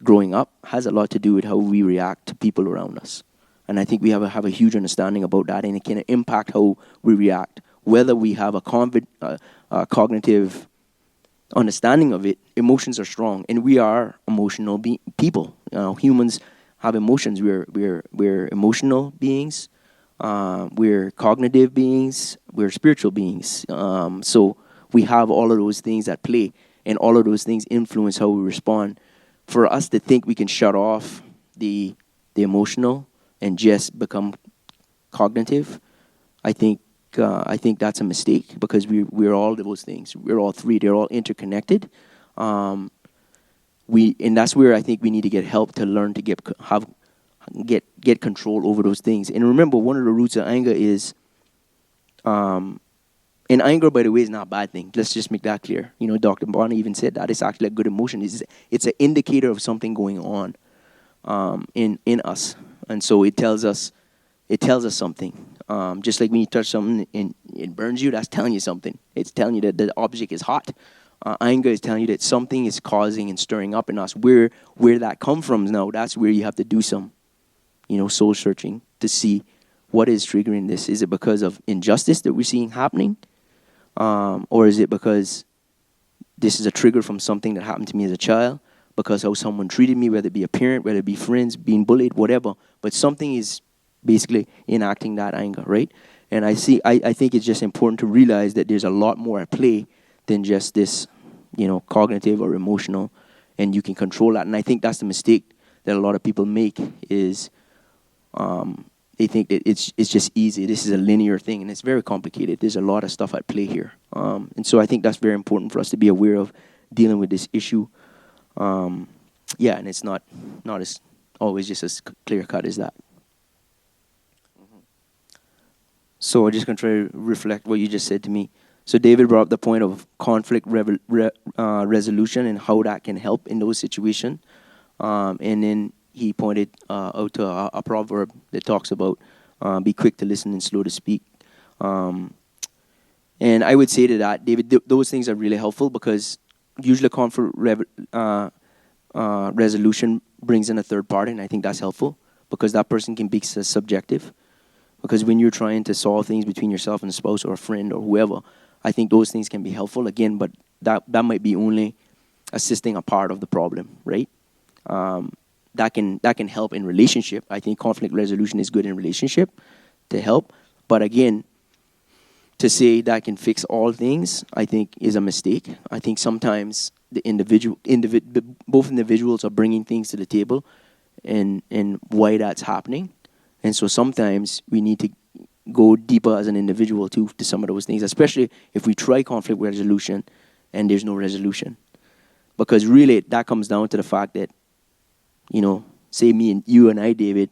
growing up has a lot to do with how we react to people around us. And I think we have a huge understanding about that, and it can impact how we react. Whether we have a cognitive understanding of it, emotions are strong, and we are emotional people. Humans have emotions. We're emotional beings. We're cognitive beings. We're spiritual beings. So we have all of those things at play, and all of those things influence how we respond. For us to think we can shut off the emotional and just become cognitive, I think that's a mistake, because we're all those things. We're all three. They're all interconnected. And that's where I think we need to get help to learn to get control over those things. And remember, one of the roots of anger is, and anger, by the way, is not a bad thing. Let's just make that clear. Dr. Bonnie even said that it's actually a good emotion. It's an indicator of something going on in us, and so it tells us something. Just like when you touch something and it burns you, that's telling you something. It's telling you that the object is hot. Anger is telling you that something is causing and stirring up in us. Where that comes from now, that's where you have to do some, soul searching to see what is triggering this. Is it because of injustice that we're seeing happening? Or is it because this is a trigger from something that happened to me as a child? Because how someone treated me, whether it be a parent, whether it be friends, being bullied, whatever. But something is basically enacting that anger, right? And I think it's just important to realize that there's a lot more at play than just this, cognitive or emotional, and you can control that. And I think that's the mistake that a lot of people make is they think that it's just easy. This is a linear thing, and it's very complicated. There's a lot of stuff at play here. And so I think that's very important for us to be aware of dealing with this issue. And it's not as always just as clear-cut as that. So I'm just going to try to reflect what you just said to me. So David brought up the point of conflict resolution and how that can help in those situations. And then he pointed out to a proverb that talks about be quick to listen and slow to speak. And I would say to that, David, those things are really helpful, because usually conflict resolution brings in a third party, and I think that's helpful, because that person can be subjective. Because when you're trying to solve things between yourself and a spouse or a friend or whoever, I think those things can be helpful, again, but that might be only assisting a part of the problem, right? That can help in relationship. I think conflict resolution is good in relationship to help. But again, to say that can fix all things, I think is a mistake. I think sometimes the both individuals are bringing things to the table and why that's happening. And so sometimes we need to go deeper as an individual to some of those things, especially if we try conflict resolution and there's no resolution. Because really that comes down to the fact that, say you and I, David,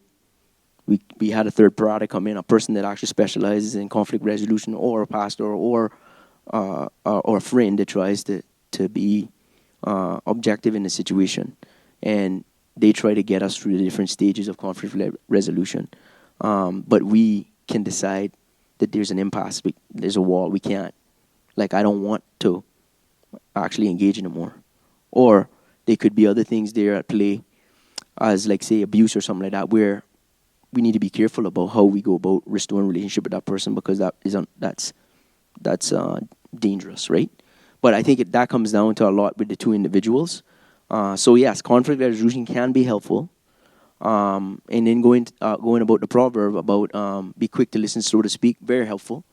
we had a third party come in, a person that actually specializes in conflict resolution, or a pastor, or a friend that tries to be objective in the situation. And they try to get us through the different stages of conflict resolution. But we can decide that there's an impasse, there's a wall, we can't. Like, I don't want to actually engage anymore. Or there could be other things there at play, as like, say, abuse or something like that, where we need to be careful about how we go about restoring relationship with that person, because that's dangerous, right? But I think that comes down to a lot with the two individuals. So yes, conflict resolution can be helpful. And then going about the proverb about be quick to listen, slow to speak, very helpful.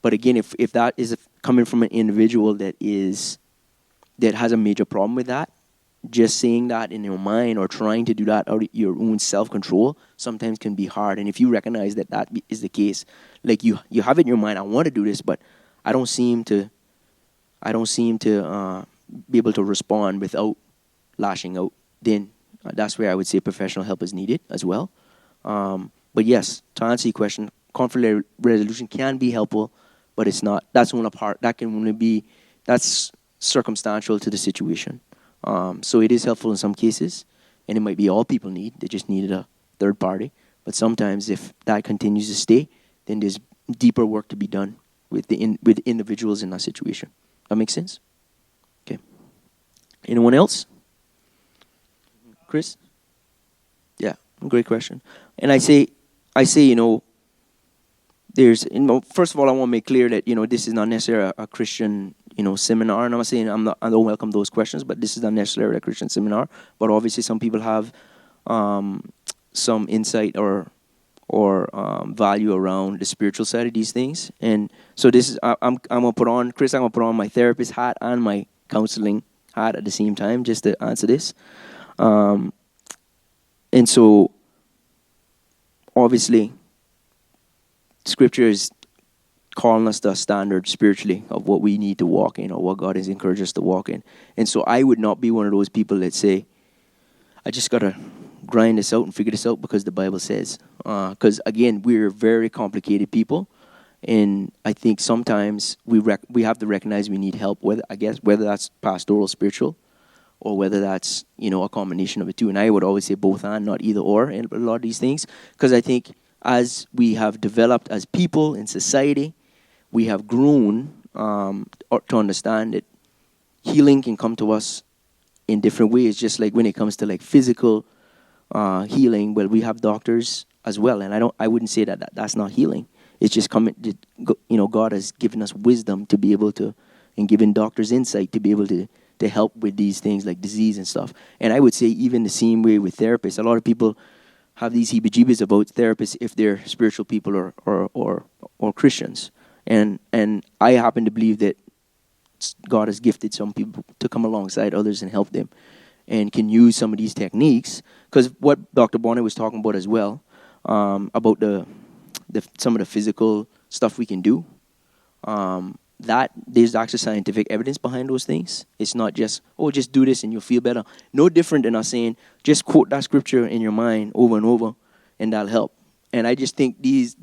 But again, if that is coming from an individual that has a major problem with that, just saying that in your mind or trying to do that out of your own self-control sometimes can be hard. And if you recognize that is the case, like you have it in your mind, I want to do this, but I don't seem to be able to respond without lashing out, then that's where I would say professional help is needed as well. But yes, to answer your question, conflict resolution can be helpful, but it's not. That's one part. That can only be. That's circumstantial to the situation. So it is helpful in some cases, and it might be all people need. They just needed a third party. But sometimes, if that continues to stay, then there's deeper work to be done with with individuals in that situation. That makes sense? Okay. Anyone else? Chris? Yeah, great question. And I say, there's, first of all, I want to make clear that, this is not necessarily a Christian, seminar. And I'm not saying I don't welcome those questions, but this is not necessarily a Christian seminar. But obviously, some people have some insight or value around the spiritual side of these things. And so this is, I'm gonna put on, Chris, I'm gonna put on my therapist hat and my counseling hat at the same time just to answer this. And so, obviously, Scripture is calling us the standard spiritually of what we need to walk in, or what God has encouraged us to walk in. And so I would not be one of those people that say, I just got to grind this out and figure this out because the Bible says. Because, again, we're very complicated people. And I think sometimes we have to recognize we need help, whether that's pastoral, spiritual, or whether that's, a combination of the two. And I would always say both and, not either or, in a lot of these things. Because I think as we have developed as people in society, we have grown to understand that healing can come to us in different ways. Just like when it comes to like physical healing, well, we have doctors as well. And I wouldn't say that's not healing. It's just coming, God has given us wisdom to be able to, and given doctors insight to be able to help with these things like disease and stuff. And I would say even the same way with therapists. A lot of people have these heebie-jeebies about therapists if they're spiritual people or Christians. And I happen to believe that God has gifted some people to come alongside others and help them, and can use some of these techniques. Because what Dr. Bonner was talking about as well, about some of the physical stuff we can do, that there's actually scientific evidence behind those things. It's not just, just do this and you'll feel better. No different than us saying, just quote that scripture in your mind over and over, and that'll help. And I just think these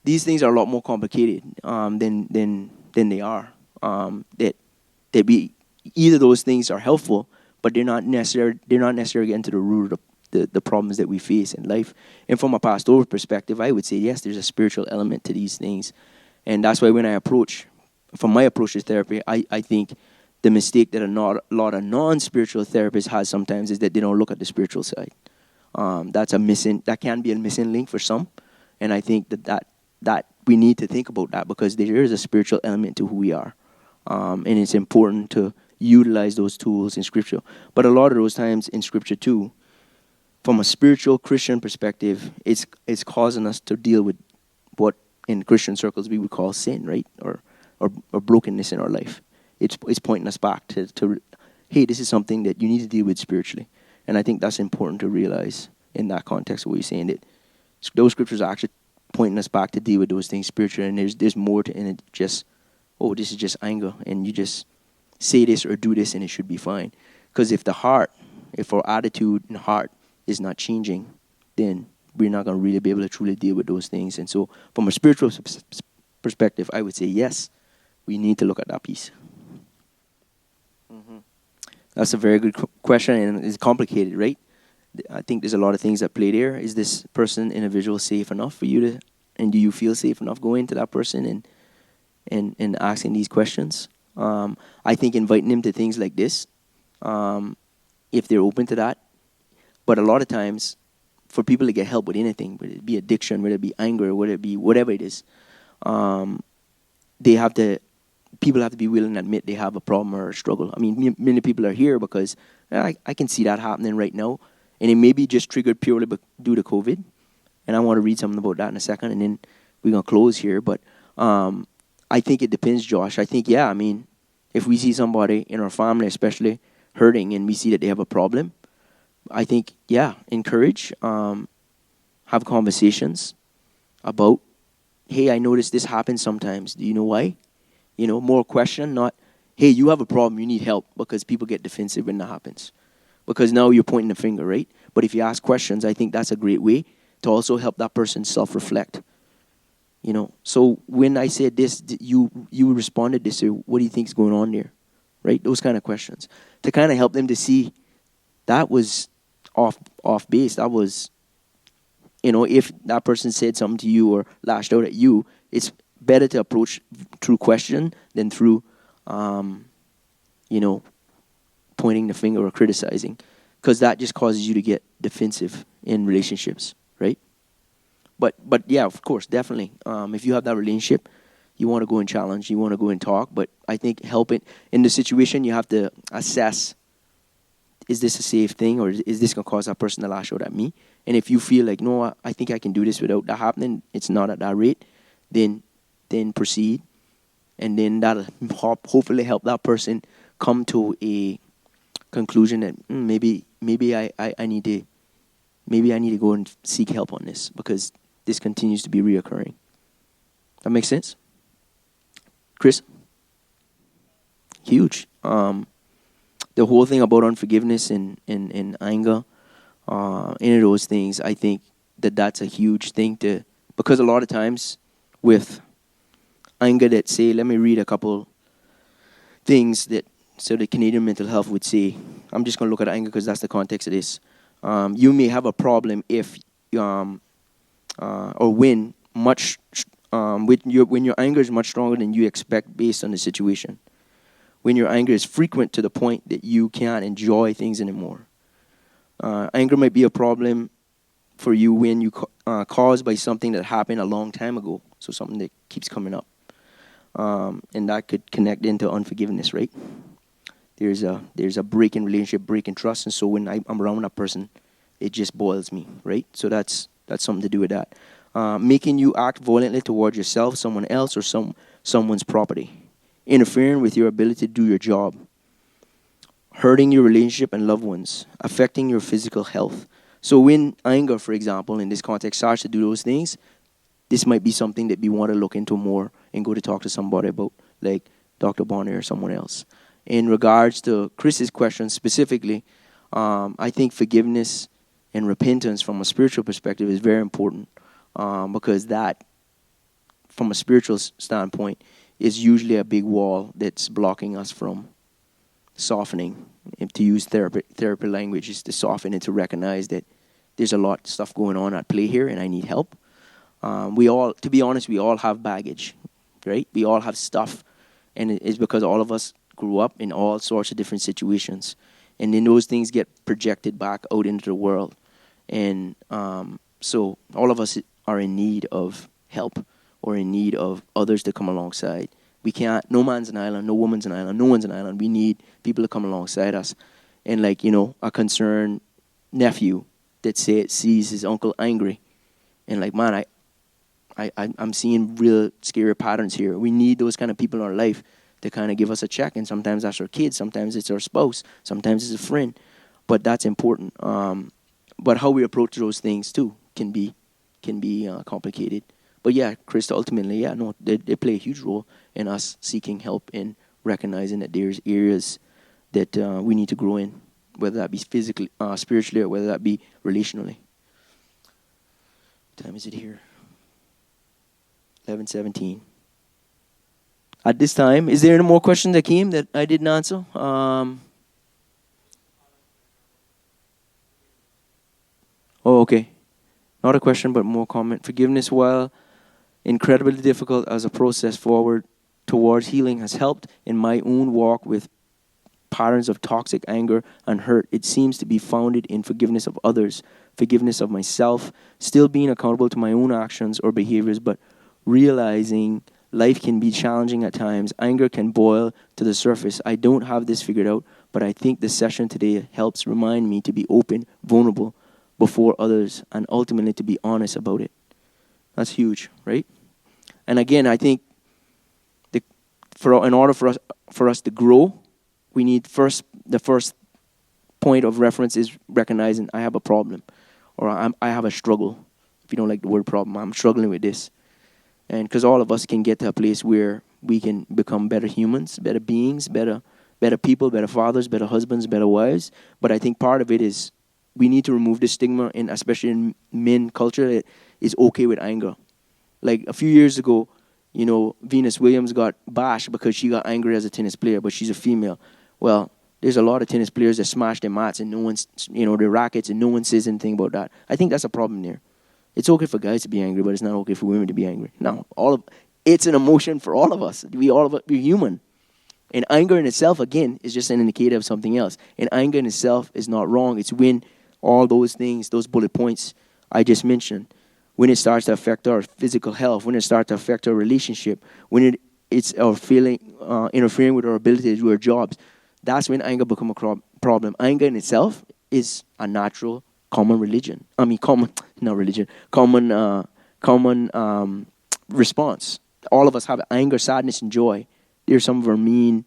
things are a lot more complicated than they are. That either those things are helpful, but they're not necessarily getting to the root of the problems that we face in life. And from a pastoral perspective, I would say yes, there's a spiritual element to these things. And that's why when from my approach to therapy, I think the mistake that a lot of non-spiritual therapists has sometimes is that they don't look at the spiritual side. That can be a missing link for some. And I think that we need to think about that, because there is a spiritual element to who we are. And it's important to utilize those tools in Scripture. But a lot of those times in Scripture too, from a spiritual Christian perspective, it's causing us to deal with what in Christian circles we would call sin, right? Or brokenness in our life. It's pointing us back to hey, this is something that you need to deal with spiritually. And I think that's important to realize in that context of what you're saying, that those scriptures are actually pointing us back to deal with those things spiritually. And there's more to it, just, this is just anger, and you just say this or do this and it should be fine. Because if our attitude and heart is not changing, then we're not going to really be able to truly deal with those things. And so from a spiritual perspective, I would say, yes, we need to look at that piece. Mm-hmm. That's a very good question, and it's complicated, right? I think there's a lot of things that play there. Is this person, individual, safe enough for you to, and do you feel safe enough going to that person and asking these questions? I think inviting them to things like this, if they're open to that. But a lot of times, for people to get help with anything, whether it be addiction, whether it be anger, whether it be whatever it is, people have to be willing to admit they have a problem or a struggle. I mean, many people are here because I can see that happening right now. And it may be just triggered purely due to COVID. And I want to read something about that in a second, and then we're going to close here. But I think it depends, Josh. I think, I mean, if we see somebody in our family especially hurting and we see that they have a problem, I think, encourage, have conversations about, hey, I noticed this happens sometimes. Do you know why? More question, not, hey, you have a problem, you need help, because people get defensive when that happens. Because now you're pointing the finger, right? But if you ask questions, I think that's a great way to also help that person self-reflect. So when I said this, you responded this, what do you think is going on there? Right? Those kind of questions. To kind of help them to see that was off base. That was, if that person said something to you or lashed out at you, it's better to approach through question than through, pointing the finger or criticizing, because that just causes you to get defensive in relationships, right? But yeah, of course, definitely. If you have that relationship, you want to go and challenge, you want to go and talk, but I think helping in the situation, you have to assess, is this a safe thing, or is this going to cause that person to lash out at me? And if you feel like, no, I think I can do this without that happening, it's not at that rate, then proceed. And then that'll hopefully help that person come to a conclusion that maybe I need to go and seek help on this, because this continues to be reoccurring. That makes sense? Chris? Huge. The whole thing about unforgiveness and anger, any of those things, I think that's a huge thing because a lot of times with anger that say, let me read a couple things that the Canadian Mental Health would say. I'm just going to look at anger because that's the context of this. You may have a problem if, or when your anger is much stronger than you expect based on the situation. When your anger is frequent to the point that you can't enjoy things anymore. Anger might be a problem for you when you caused by something that happened a long time ago. So something that keeps coming up. And that could connect into unforgiveness, right? There's a break in relationship, break in trust, and so when I'm around a person, it just boils me, right? So that's something to do with that. Making you act violently towards yourself, someone else, or someone's property. Interfering with your ability to do your job. Hurting your relationship and loved ones. Affecting your physical health. So when anger, for example, in this context, starts to do those things, this might be something that we want to look into more and go to talk to somebody about, like Dr. Bonner or someone else. In regards to Chris's question specifically, I think forgiveness and repentance from a spiritual perspective is very important, because that, from a spiritual standpoint, is usually a big wall that's blocking us from softening. And to use therapy language, is to soften and to recognize that there's a lot of stuff going on at play here and I need help. To be honest, we all have baggage, right? We all have stuff, and it's because all of us grew up in all sorts of different situations, and then those things get projected back out into the world, and so all of us are in need of help or in need of others to come alongside. We can't. No man's an island, no woman's an island, no one's an island. We need people to come alongside us, and a concerned nephew that sees his uncle angry, and man, I'm seeing real scary patterns here. We need those kind of people in our life to kind of give us a check. And sometimes that's our kids, sometimes it's our spouse, sometimes it's a friend. But that's important. But how we approach those things too can be complicated. But yeah, Chris, ultimately, they play a huge role in us seeking help and recognizing that there's areas that we need to grow in, whether that be physically, spiritually, or whether that be relationally. What time is it here? 11:17. At this time, is there any more questions that came that I didn't answer? Oh, okay. Not a question, but more comment. Forgiveness, while incredibly difficult as a process forward towards healing, has helped in my own walk with patterns of toxic anger and hurt. It seems to be founded in forgiveness of others, forgiveness of myself, still being accountable to my own actions or behaviors, but realizing life can be challenging at times. Anger can boil to the surface. I don't have this figured out, but I think the session today helps remind me to be open, vulnerable before others, and ultimately to be honest about it. That's huge, right? And again, I think in order for us to grow, we need the first point of reference is recognizing I have a problem, or I have a struggle. If you don't like the word problem, I'm struggling with this. And because all of us can get to a place where we can become better humans, better beings, better people, better fathers, better husbands, better wives. But I think part of it is we need to remove the stigma, especially in men culture, that is okay with anger. Like a few years ago, Venus Williams got bashed because she got angry as a tennis player, but she's a female. Well, there's a lot of tennis players that smash their mats and no one's, their rackets, and no one says anything about that. I think that's a problem there. It's okay for guys to be angry, but it's not okay for women to be angry. No, it's an emotion for all of us. We're human. And anger in itself, again, is just an indicator of something else. And anger in itself is not wrong. It's when all those things, those bullet points I just mentioned, when it starts to affect our physical health, when it starts to affect our relationship, when it's our feeling, interfering with our ability to do our jobs, that's when anger becomes a problem. Anger in itself is a natural, common response. All of us have anger, sadness, and joy. They're some of our main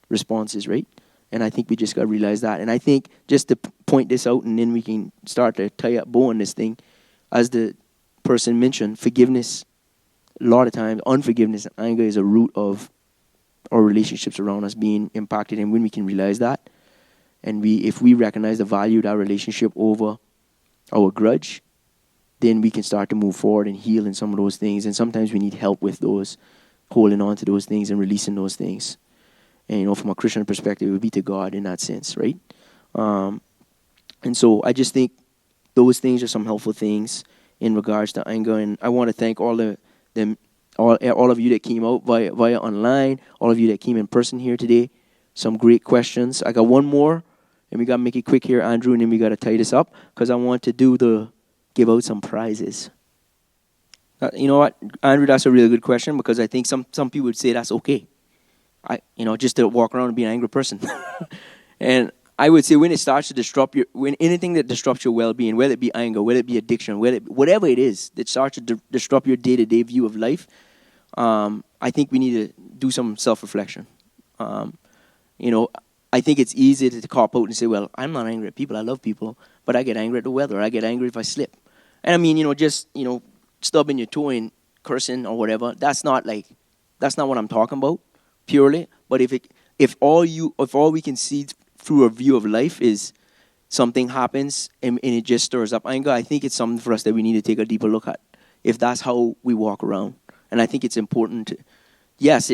responses, right? And I think we just got to realize that. And I think just to point this out, and then we can start to tie up bow on this thing, as the person mentioned, forgiveness, a lot of times, unforgiveness and anger is a root of our relationships around us being impacted. And when we can realize that, and if we recognize the value of that relationship over our grudge, then we can start to move forward and heal in some of those things. And sometimes we need help with those, holding on to those things and releasing those things. And, from a Christian perspective, it would be to God in that sense, right? And so I just think those things are some helpful things in regards to anger. And I want to thank all of you that came out via online, all of you that came in person here today. Some great questions. I got one more, and we got to make it quick here, Andrew, and then we got to tie this up because I want to give out some prizes. You know what, Andrew, that's a really good question because I think some people would say that's okay. Just to walk around and be an angry person. And I would say when it starts to when anything that disrupts your well-being, whether it be anger, whether it be addiction, whatever it is that starts to disrupt your day-to-day view of life, I think we need to do some self-reflection. I think it's easy to cop out and say, well, I'm not angry at people. I love people, but I get angry at the weather. I get angry if I slip. And I mean, stubbing your toe and cursing or whatever, that's not what I'm talking about purely. But if all we can see through a view of life is something happens and it just stirs up anger, I think it's something for us that we need to take a deeper look at. If that's how we walk around, and I think it's important to. Yes,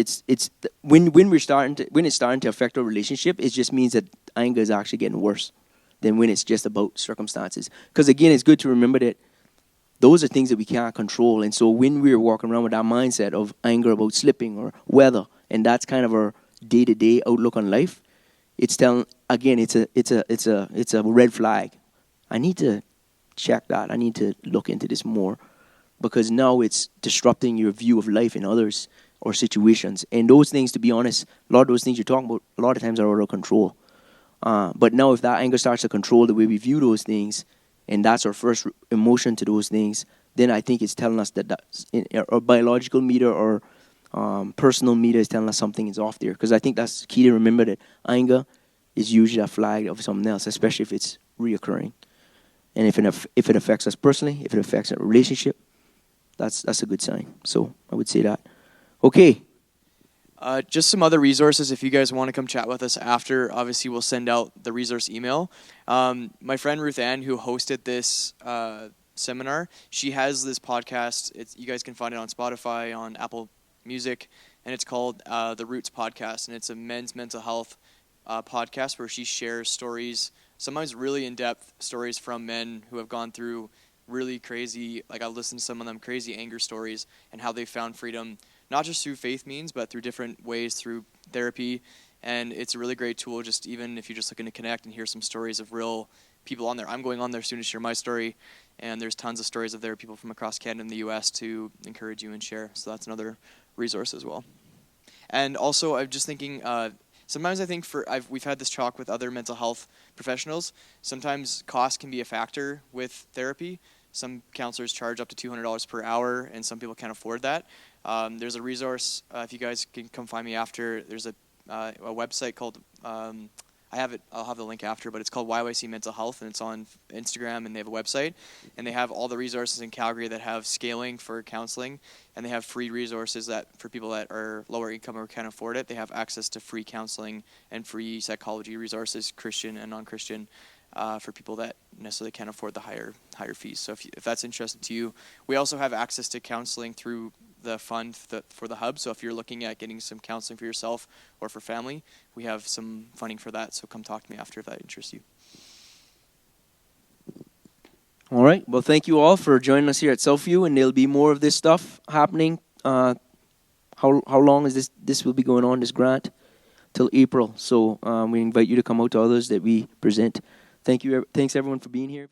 when it's starting to affect our relationship, it just means that anger is actually getting worse than when it's just about circumstances. Because again, it's good to remember that those are things that we can't control. And so when we're walking around with that mindset of anger about slipping or weather, and that's kind of our day-to-day outlook on life, it's telling again, it's a red flag. I need to check that. I need to look into this more because now it's disrupting your view of life in others or situations. And those things, to be honest, a lot of those things you're talking about, a lot of times are out of control. But now if that anger starts to control the way we view those things, and that's our first emotion to those things, then I think it's telling us that our biological meter or personal meter is telling us something is off there. Because I think that's key to remember that anger is usually a flag of something else, especially if it's reoccurring. And if it affects us personally, if it affects our relationship, that's a good sign. So I would say that. Okay. Just some other resources if you guys want to come chat with us after. Obviously, we'll send out the resource email. My friend Ruth Anne, who hosted this seminar, she has this podcast. You guys can find it on Spotify, on Apple Music, and it's called The Roots Podcast, and it's a men's mental health podcast where she shares stories, sometimes really in-depth stories from men who have gone through really crazy, like I listened to some of them crazy anger stories and how they found freedom, not just through faith means, but through different ways, through therapy. And it's a really great tool, just even if you're just looking to connect and hear some stories of real people on there. I'm going on there soon to share my story, and there's tons of stories of there, people from across Canada and the U.S. to encourage you and share. So that's another resource as well. And also, I'm just thinking, sometimes I think we've had this talk with other mental health professionals. Sometimes cost can be a factor with therapy. Some counselors charge up to $200 per hour, and some people can't afford that. There's a resource, if you guys can come find me after, there's a website called, I'll have the link after, but it's called YYC Mental Health, and it's on Instagram, and they have a website, and they have all the resources in Calgary that have scaling for counseling, and they have free resources that for people that are lower income or can't afford it, they have access to free counseling and free psychology resources, Christian and non-Christian, for people that necessarily can't afford the higher fees. So if that's interesting to you, we also have access to counseling through the fund for the hub. So if you're looking at getting some counseling for yourself or for family, we have some funding for that. So come talk to me after if that interests you. All right. Well, thank you all for joining us here at Southview, and there'll be more of this stuff happening. How long is this will be going on, this grant? Till April. So we invite you to come out to others that we present. Thanks everyone for being here.